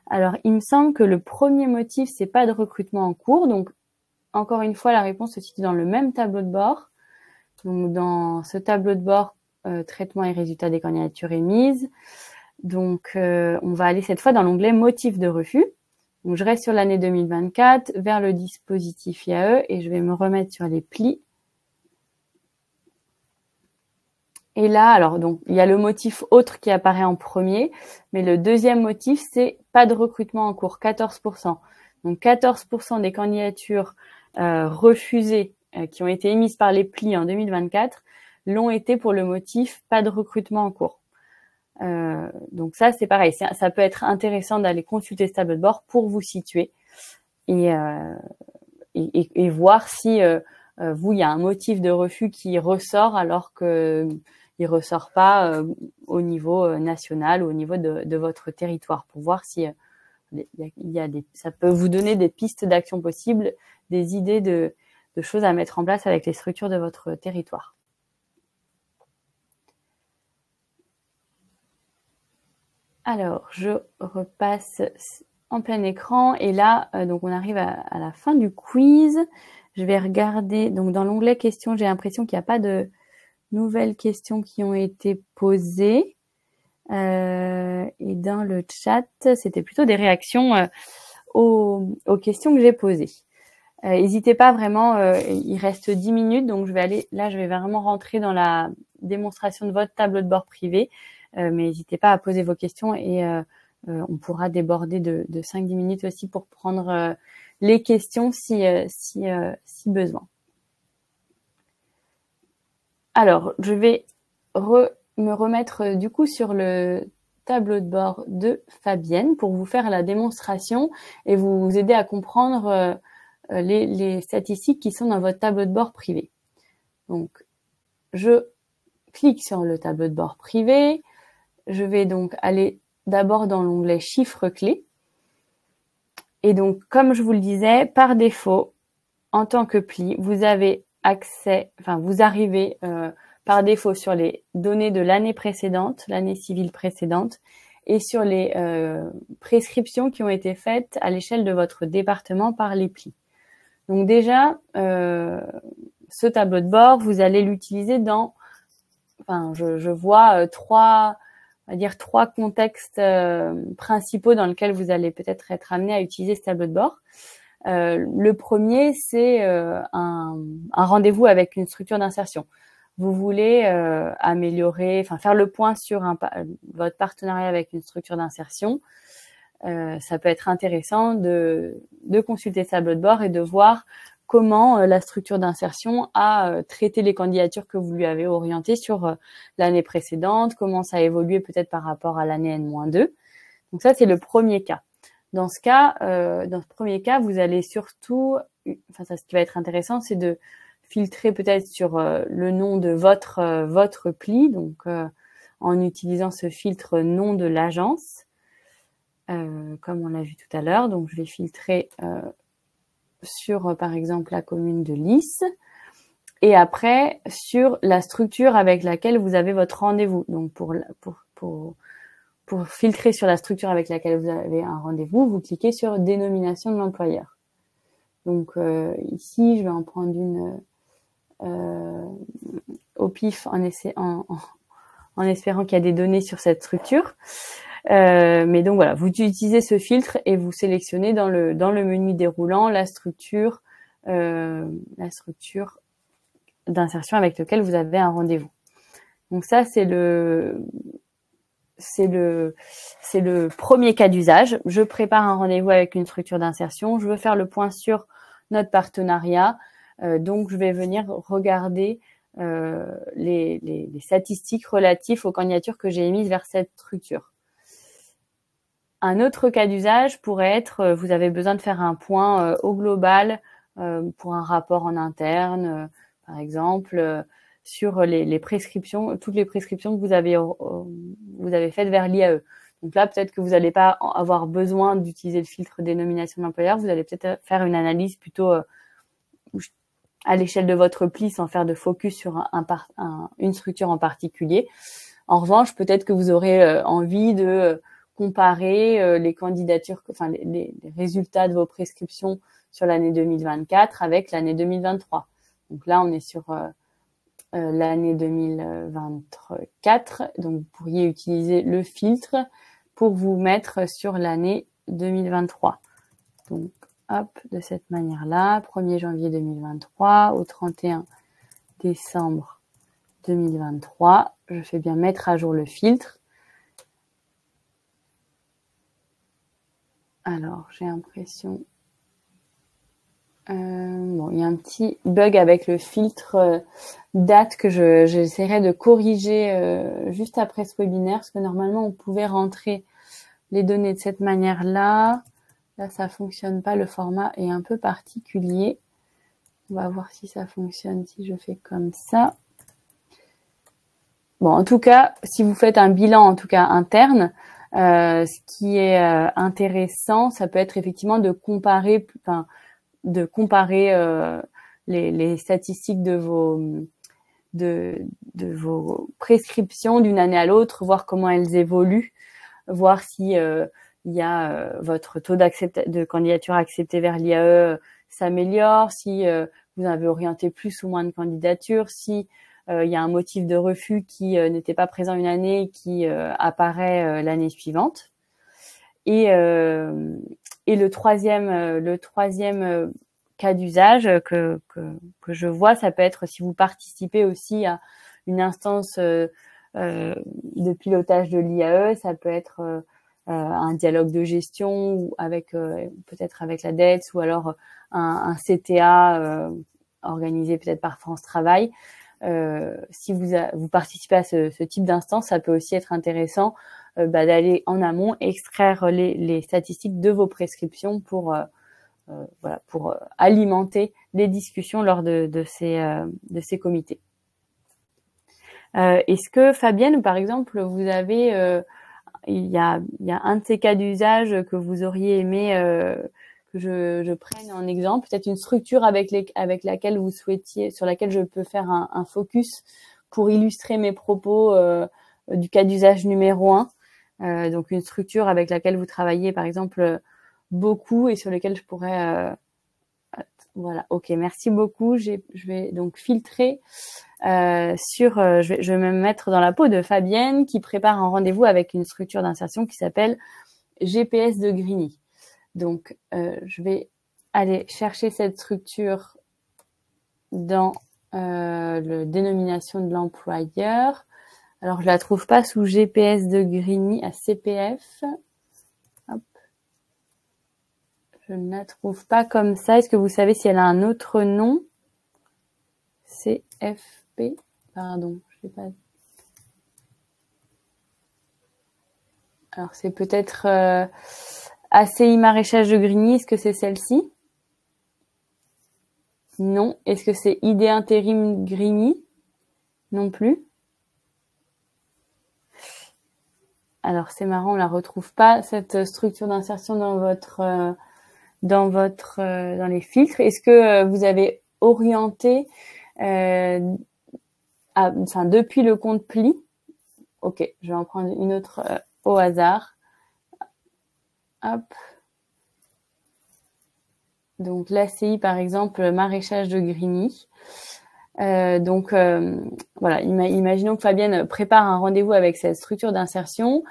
Alors, il me semble que le premier motif, c'est pas de recrutement en cours. Donc, encore une fois, la réponse se situe dans le même tableau de bord. Donc, dans ce tableau de bord, traitement et résultats des candidatures émises. Donc, on va aller cette fois dans l'onglet motif de refus. Donc, je reste sur l'année 2024, vers le dispositif IAE et je vais me remettre sur les plis. Et là, alors, donc, il y a le motif autre qui apparaît en premier, mais le deuxième motif, c'est pas de recrutement en cours, 14%. Donc, 14% des candidatures refusées qui ont été émises par les plis en 2024 l'ont été pour le motif pas de recrutement en cours. Donc ça, c'est pareil. Ça peut être intéressant d'aller consulter ce tableau de bord pour vous situer et voir si vous, il y a un motif de refus qui ressort alors que il ressort pas au niveau national ou au niveau de votre territoire, pour voir si ça peut vous donner des pistes d'action possibles, des idées de choses à mettre en place avec les structures de votre territoire. Alors, je repasse en plein écran et là, donc on arrive à la fin du quiz. Je vais regarder, donc dans l'onglet questions, j'ai l'impression qu'il n'y a pas de nouvelles questions qui ont été posées. Et dans le chat, c'était plutôt des réactions aux questions que j'ai posées. N'hésitez pas vraiment, il reste 10 minutes, donc je vais vraiment rentrer dans démonstration de votre tableau de bord privé. Mais n'hésitez pas à poser vos questions et on pourra déborder de 5-10 minutes aussi pour prendre les questions si besoin. Alors, je vais me remettre du coup sur le tableau de bord de Fabienne pour vous faire la démonstration et vous aider à comprendre les statistiques qui sont dans votre tableau de bord privé. Donc, je clique sur le tableau de bord privé. Je vais donc aller d'abord dans l'onglet chiffres clés. Et donc, comme je vous le disais, par défaut, en tant que pli, vous avez accès, enfin, vous arrivez par défaut sur les données de l'année précédente, l'année civile précédente, et sur les prescriptions qui ont été faites à l'échelle de votre département par les plis. Donc déjà, ce tableau de bord, vous allez l'utiliser dans, enfin, je vois trois contextes principaux dans lesquels vous allez peut-être être amené à utiliser ce tableau de bord. Le premier, c'est un rendez-vous avec une structure d'insertion. Vous voulez améliorer, enfin faire le point sur votre partenariat avec une structure d'insertion. Ça peut être intéressant de consulter ce tableau de bord et de voir comment la structure d'insertion a traité les candidatures que vous lui avez orientées sur l'année précédente, comment ça a évolué peut-être par rapport à l'année N-2. Donc ça, c'est le premier cas. Dans ce premier cas, vous allez surtout, enfin ça, ce qui va être intéressant, c'est de filtrer peut-être sur le nom de votre pli, donc en utilisant ce filtre nom de l'agence, comme on l'a vu tout à l'heure. Donc je vais filtrer sur par exemple la commune de Lys, et après sur la structure avec laquelle vous avez votre rendez-vous. Donc pour filtrer sur la structure avec laquelle vous avez un rendez-vous, vous cliquez sur dénomination de l'employeur. Donc ici, je vais en prendre une au pif en espérant qu'il y a des données sur cette structure. Mais donc voilà, vous utilisez ce filtre et vous sélectionnez dans le menu déroulant la structure d'insertion avec laquelle vous avez un rendez-vous. Donc ça, c'est le premier cas d'usage. Je prépare un rendez-vous avec une structure d'insertion. Je veux faire le point sur notre partenariat. Donc, je vais venir regarder les statistiques relatives aux candidatures que j'ai émises vers cette structure. Un autre cas d'usage pourrait être, vous avez besoin de faire un point au global pour un rapport en interne, par exemple, sur les prescriptions, toutes les prescriptions que vous avez faites vers l'IAE. Donc là, peut-être que vous n'allez pas avoir besoin d'utiliser le filtre dénomination de l'employeur. Vous allez peut-être faire une analyse plutôt à l'échelle de votre pli sans faire de focus sur une structure en particulier. En revanche, peut-être que vous aurez envie de comparer les candidatures, enfin les résultats de vos prescriptions sur l'année 2024 avec l'année 2023. Donc là, on est sur l'année 2024. Donc, vous pourriez utiliser le filtre pour vous mettre sur l'année 2023. Donc, hop, de cette manière-là, 1er janvier 2023 au 31 décembre 2023. Je fais bien mettre à jour le filtre. Alors, j'ai l'impression... bon, il y a un petit bug avec le filtre date que j'essaierai de corriger juste après ce webinaire, parce que normalement, on pouvait rentrer les données de cette manière-là. Là, ça fonctionne pas. Le format est un peu particulier. On va voir si ça fonctionne si je fais comme ça. Bon, en tout cas, si vous faites un bilan, en tout cas interne, ce qui est intéressant, ça peut être effectivement de comparer, les statistiques de vos prescriptions d'une année à l'autre, voir comment elles évoluent, voir si il y a votre taux de candidature acceptée vers l'IAE s'améliore, si vous avez orienté plus ou moins de candidatures, si il y a un motif de refus qui n'était pas présent une année et qui apparaît l'année suivante. Et le troisième cas d'usage que je vois, ça peut être si vous participez aussi à une instance de pilotage de l'IAE, ça peut être un dialogue de gestion ou avec peut-être avec la DETS, ou alors un CTA organisé peut-être par France Travail. Si vous participez à ce type d'instance, ça peut aussi être intéressant d'aller en amont extraire les statistiques de vos prescriptions pour alimenter les discussions lors de ces comités. Est-ce que Fabienne, par exemple, vous avez il y a un de ces cas d'usage que vous auriez aimé que je prenne en exemple, peut-être une structure avec laquelle vous souhaitiez, sur laquelle je peux faire un focus pour illustrer mes propos du cas d'usage numéro 1. Donc une structure avec laquelle vous travaillez par exemple beaucoup et sur lequel je pourrais voilà, ok, merci beaucoup. Je vais donc filtrer je vais me mettre dans la peau de Fabienne qui prépare un rendez-vous avec une structure d'insertion qui s'appelle GPS de Grigny. Donc, je vais aller chercher cette structure dans le dénomination de l'employeur. Alors, je la trouve pas sous GPS de Grigny à CPF. Hop. Je ne la trouve pas comme ça. Est-ce que vous savez si elle a un autre nom? CFP, pardon, je sais pas. Alors, c'est peut-être ACI Maraîchage de Grigny. Est-ce que c'est celle-ci? Non. Est-ce que c'est ID Intérim Grigny? Non plus. Alors, c'est marrant, on la retrouve pas, cette structure d'insertion dans les filtres. Est-ce que vous avez orienté depuis le compte PLI? Ok, je vais en prendre une autre au hasard. Hop. Donc l'ACI, par exemple, Maraîchage de Grigny. Voilà, imaginons que Fabienne prépare un rendez-vous avec cette structure d'insertion.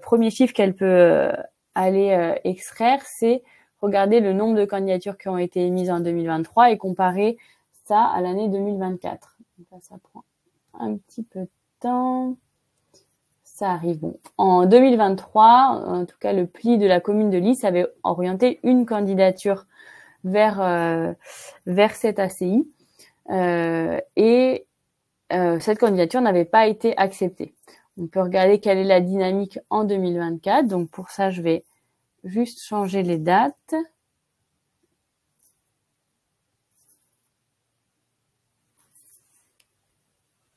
Premier chiffre qu'elle peut aller extraire, c'est regarder le nombre de candidatures qui ont été émises en 2023 et comparer ça à l'année 2024. Donc là, ça prend un petit peu de temps. Ça arrive. Bon, en 2023, en tout cas, le pli de la commune de Lys avait orienté une candidature vers cette ACI. Cette candidature n'avait pas été acceptée. On peut regarder quelle est la dynamique en 2024. Donc pour ça, je vais juste changer les dates.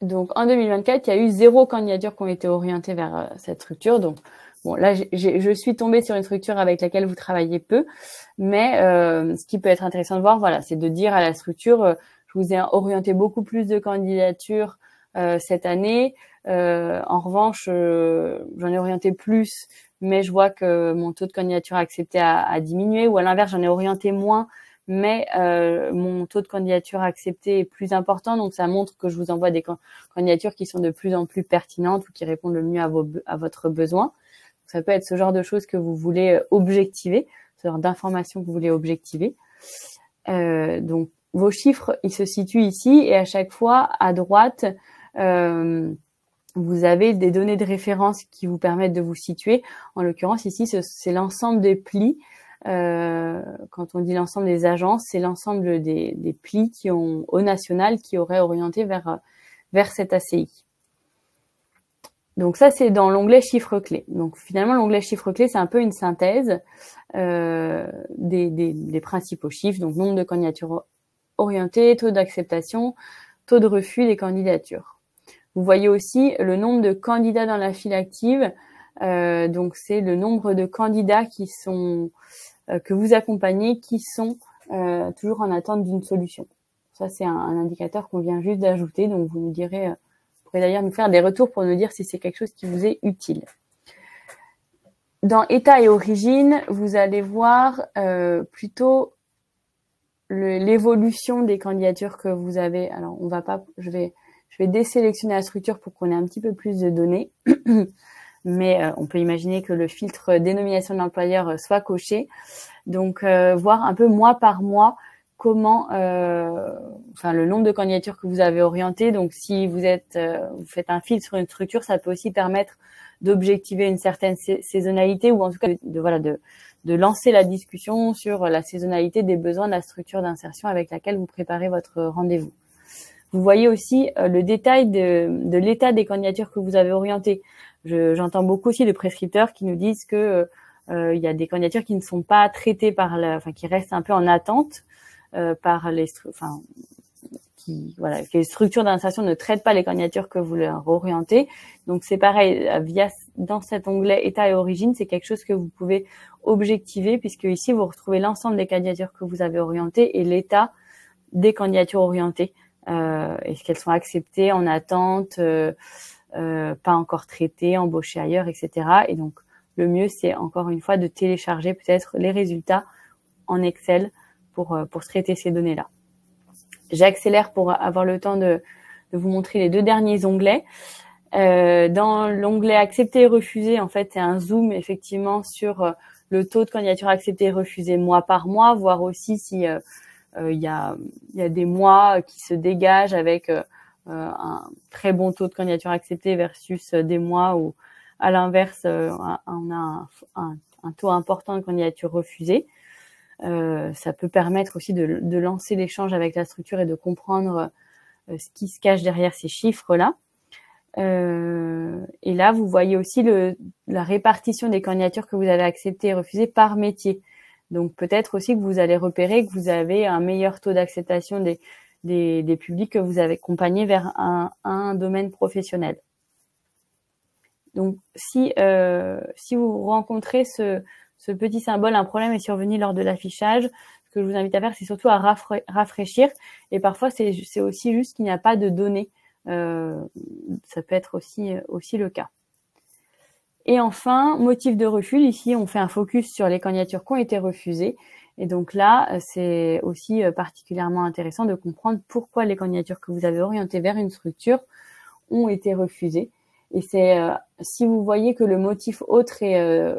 Donc en 2024, il y a eu 0 candidatures qui ont été orientées vers cette structure. Donc bon, là, je suis tombée sur une structure avec laquelle vous travaillez peu, mais ce qui peut être intéressant de voir, voilà, c'est de dire à la structure, je vous ai orienté beaucoup plus de candidatures cette année. En revanche, j'en ai orienté plus, mais je vois que mon taux de candidature accepté a diminué, ou à l'inverse, j'en ai orienté moins, mais mon taux de candidature accepté est plus important, donc ça montre que je vous envoie des candidatures qui sont de plus en plus pertinentes ou qui répondent le mieux à votre besoin. Donc, ça peut être ce genre de choses que vous voulez objectiver, ce genre d'informations que vous voulez objectiver. Donc vos chiffres, ils se situent ici, et à chaque fois, à droite, vous avez des données de référence qui vous permettent de vous situer. En l'occurrence, ici, c'est l'ensemble des plis. Quand on dit l'ensemble des agences, c'est l'ensemble des plis qui ont au national qui auraient orienté vers cette ACI. Donc ça, c'est dans l'onglet chiffres clés. Donc finalement, l'onglet chiffres clés, c'est un peu une synthèse des principaux chiffres. Donc nombre de candidatures orientées, taux d'acceptation, taux de refus des candidatures. Vous voyez aussi le nombre de candidats dans la file active. Donc c'est le nombre de candidats qui sont que vous accompagnez, qui sont toujours en attente d'une solution. Ça, c'est un indicateur qu'on vient juste d'ajouter. Donc vous nous direz, vous pourrez d'ailleurs nous faire des retours pour nous dire si c'est quelque chose qui vous est utile. Dans état et origine, vous allez voir plutôt l'évolution des candidatures que vous avez. Alors, on va pas, je vais désélectionner la structure pour qu'on ait un petit peu plus de données. Mais on peut imaginer que le filtre dénomination de l'employeur soit coché. Donc, voir un peu mois par mois comment, enfin le nombre de candidatures que vous avez orientées. Donc si vous faites un filtre sur une structure, ça peut aussi permettre d'objectiver une certaine saisonnalité ou en tout cas de lancer la discussion sur la saisonnalité des besoins de la structure d'insertion avec laquelle vous préparez votre rendez-vous. Vous voyez aussi le détail de l'état des candidatures que vous avez orientées. J'entends beaucoup aussi de prescripteurs qui nous disent que il y a des candidatures qui ne sont pas traitées qui restent un peu en attente par que les structures d'insertion ne traitent pas les candidatures que vous leur orientez. Donc c'est pareil, dans cet onglet état et origine, c'est quelque chose que vous pouvez objectiver puisque ici vous retrouvez l'ensemble des candidatures que vous avez orientées et l'état des candidatures orientées. Est-ce qu'elles sont acceptées, en attente, pas encore traitées, embauchées ailleurs, etc. Et donc le mieux c'est encore une fois de télécharger peut-être les résultats en Excel pour se traiter ces données-là. J'accélère pour avoir le temps de vous montrer les 2 derniers onglets. Dans l'onglet accepter et refuser, en fait, c'est un zoom effectivement sur le taux de candidature acceptée et refusée mois par mois, voir aussi si il y a des mois qui se dégagent avec un très bon taux de candidature acceptée versus des mois où, à l'inverse, on a un taux important de candidature refusée. Ça peut permettre aussi de lancer l'échange avec la structure et de comprendre ce qui se cache derrière ces chiffres-là. Et là, vous voyez aussi la répartition des candidatures que vous avez acceptées et refusées par métier. Donc peut-être aussi que vous allez repérer que vous avez un meilleur taux d'acceptation des publics que vous avez accompagnés vers un domaine professionnel. Donc si vous rencontrez ce petit symbole, un problème est survenu lors de l'affichage, ce que je vous invite à faire, c'est surtout à rafraîchir. Et parfois, c'est aussi juste qu'il n'y a pas de données. Ça peut être aussi le cas. Et enfin, motif de refus. Ici, on fait un focus sur les candidatures qui ont été refusées. Et donc là, c'est aussi particulièrement intéressant de comprendre pourquoi les candidatures que vous avez orientées vers une structure ont été refusées. Et c'est si vous voyez que le motif autre est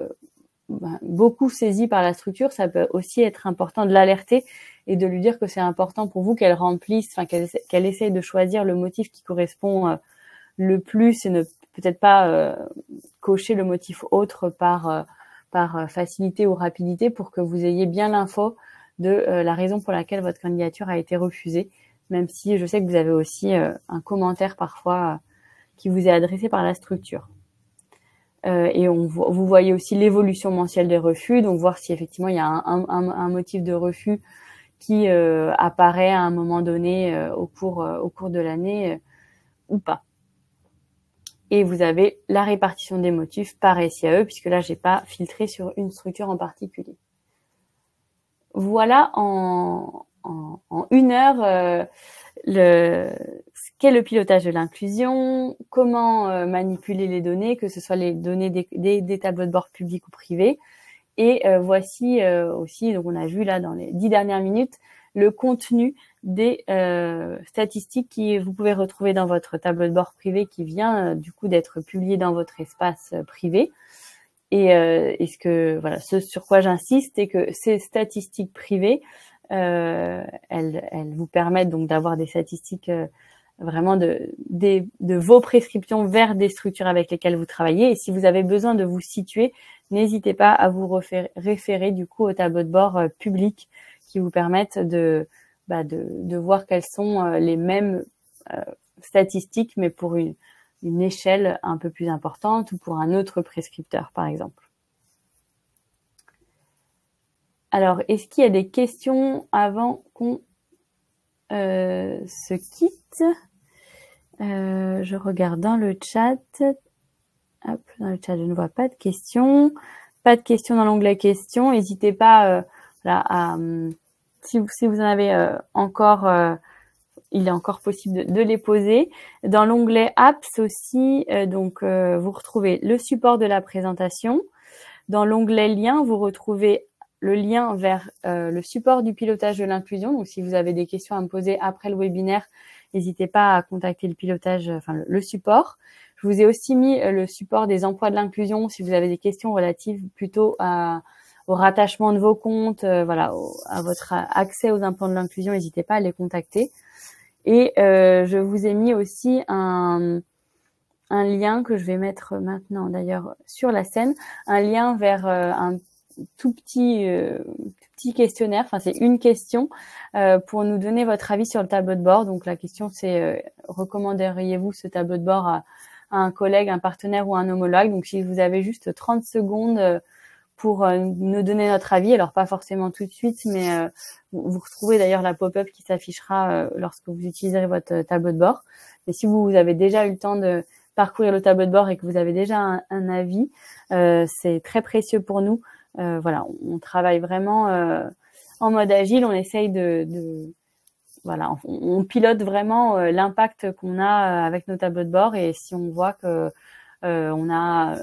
beaucoup saisi par la structure, ça peut aussi être important de l'alerter et de lui dire que c'est important pour vous qu'elle remplisse, qu'elle essaye de choisir le motif qui correspond le plus et ne peut-être pas cocher le motif autre par facilité ou rapidité pour que vous ayez bien l'info de la raison pour laquelle votre candidature a été refusée, même si je sais que vous avez aussi un commentaire parfois qui vous est adressé par la structure. Et vous voyez aussi l'évolution mensuelle des refus, donc voir si effectivement il y a un motif de refus qui apparaît à un moment donné au cours de l'année ou pas. Et vous avez la répartition des motifs par SIAE, puisque là j'ai pas filtré sur une structure en particulier. Voilà en 1 heure ce qu'est le pilotage de l'inclusion, comment manipuler les données, que ce soit les données des tableaux de bord publics ou privés. Et voici aussi, donc on a vu là dans les 10 dernières minutes, le contenu des statistiques que vous pouvez retrouver dans votre tableau de bord privé qui vient du coup d'être publié dans votre espace privé. Et ce sur quoi j'insiste, c'est que ces statistiques privées, elles vous permettent donc d'avoir des statistiques vraiment de vos prescriptions vers des structures avec lesquelles vous travaillez. Et si vous avez besoin de vous situer, n'hésitez pas à vous référer du coup au tableau de bord public qui vous permettent de voir quelles sont les mêmes statistiques, mais pour une échelle un peu plus importante ou pour un autre prescripteur, par exemple. Alors, est-ce qu'il y a des questions avant qu'on se quitte? Je regarde dans le chat. Hop, dans le chat, je ne vois pas de questions. Pas de questions dans l'onglet questions. N'hésitez pas si vous en avez encore, il est encore possible de les poser. Dans l'onglet apps aussi, vous retrouvez le support de la présentation. Dans l'onglet liens, vous retrouvez le lien vers le support du pilotage de l'inclusion. Donc, si vous avez des questions à me poser après le webinaire, n'hésitez pas à contacter le pilotage, le support. Je vous ai aussi mis le support des emplois de l'inclusion si vous avez des questions relatives plutôt au rattachement de vos comptes, voilà, à votre accès aux implants de l'inclusion, n'hésitez pas à les contacter. Et je vous ai mis aussi un lien que je vais mettre maintenant d'ailleurs sur la scène, un lien vers un tout petit questionnaire, enfin c'est une question pour nous donner votre avis sur le tableau de bord. Donc la question c'est recommanderiez-vous ce tableau de bord à un collègue, un partenaire ou un homologue. Donc si vous avez juste 30 secondes pour nous donner notre avis, alors pas forcément tout de suite, mais vous retrouvez d'ailleurs la pop-up qui s'affichera lorsque vous utiliserez votre tableau de bord. Mais si vous avez déjà eu le temps de parcourir le tableau de bord et que vous avez déjà un avis, c'est très précieux pour nous. Voilà, on travaille vraiment en mode agile, on essaye voilà, on pilote vraiment l'impact qu'on a avec nos tableaux de bord, et si on voit que on a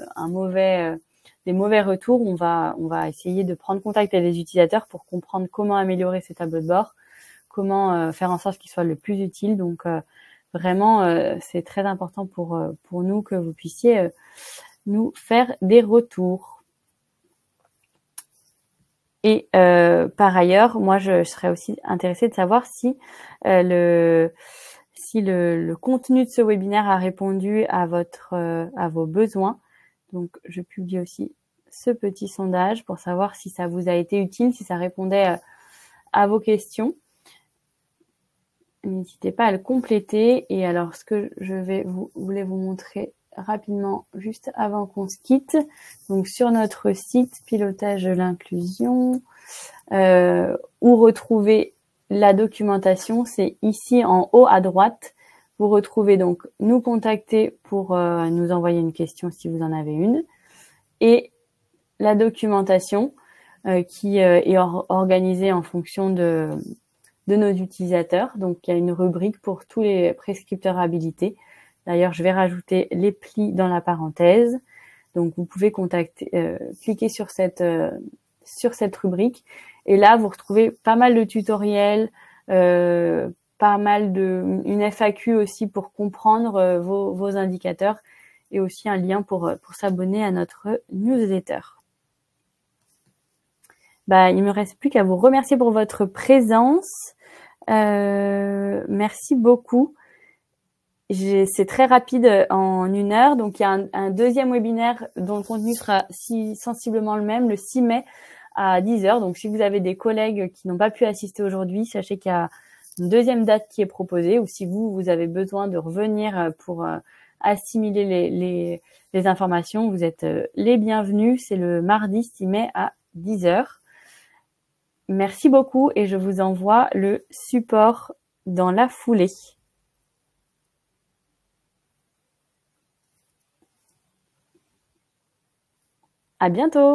des mauvais retours, on va essayer de prendre contact avec les utilisateurs pour comprendre comment améliorer ces tableaux de bord, comment faire en sorte qu'ils soient le plus utiles. Donc vraiment, c'est très important pour nous que vous puissiez nous faire des retours. Et par ailleurs, moi, je serais aussi intéressée de savoir si le contenu de ce webinaire a répondu à vos besoins. Donc, je publie aussi ce petit sondage pour savoir si ça vous a été utile, si ça répondait à vos questions. N'hésitez pas à le compléter. Et alors, ce que je voulais vous montrer rapidement juste avant qu'on se quitte. Donc, sur notre site Pilotage de l'inclusion, où retrouver la documentation, c'est ici en haut à droite. Vous retrouvez donc nous contacter pour nous envoyer une question si vous en avez une, et la documentation qui est organisée en fonction de nos utilisateurs. Donc, il y a une rubrique pour tous les prescripteurs habilités. D'ailleurs, je vais rajouter les plis dans la parenthèse. Donc, vous pouvez cliquer sur cette rubrique. Et là, vous retrouvez pas mal de tutoriels, pas mal une FAQ aussi pour comprendre vos indicateurs, et aussi un lien pour s'abonner à notre newsletter. Il me reste plus qu'à vous remercier pour votre présence. Merci beaucoup. C'est très rapide en 1 heure. Donc, il y a un deuxième webinaire dont le contenu sera sensiblement le même le 6 mai à 10h. Donc, si vous avez des collègues qui n'ont pas pu assister aujourd'hui, sachez qu'il y a une deuxième date qui est proposée, ou si vous avez besoin de revenir pour assimiler les informations, vous êtes les bienvenus. C'est le mardi 6 mai à 10h. Merci beaucoup et je vous envoie le support dans la foulée. À bientôt!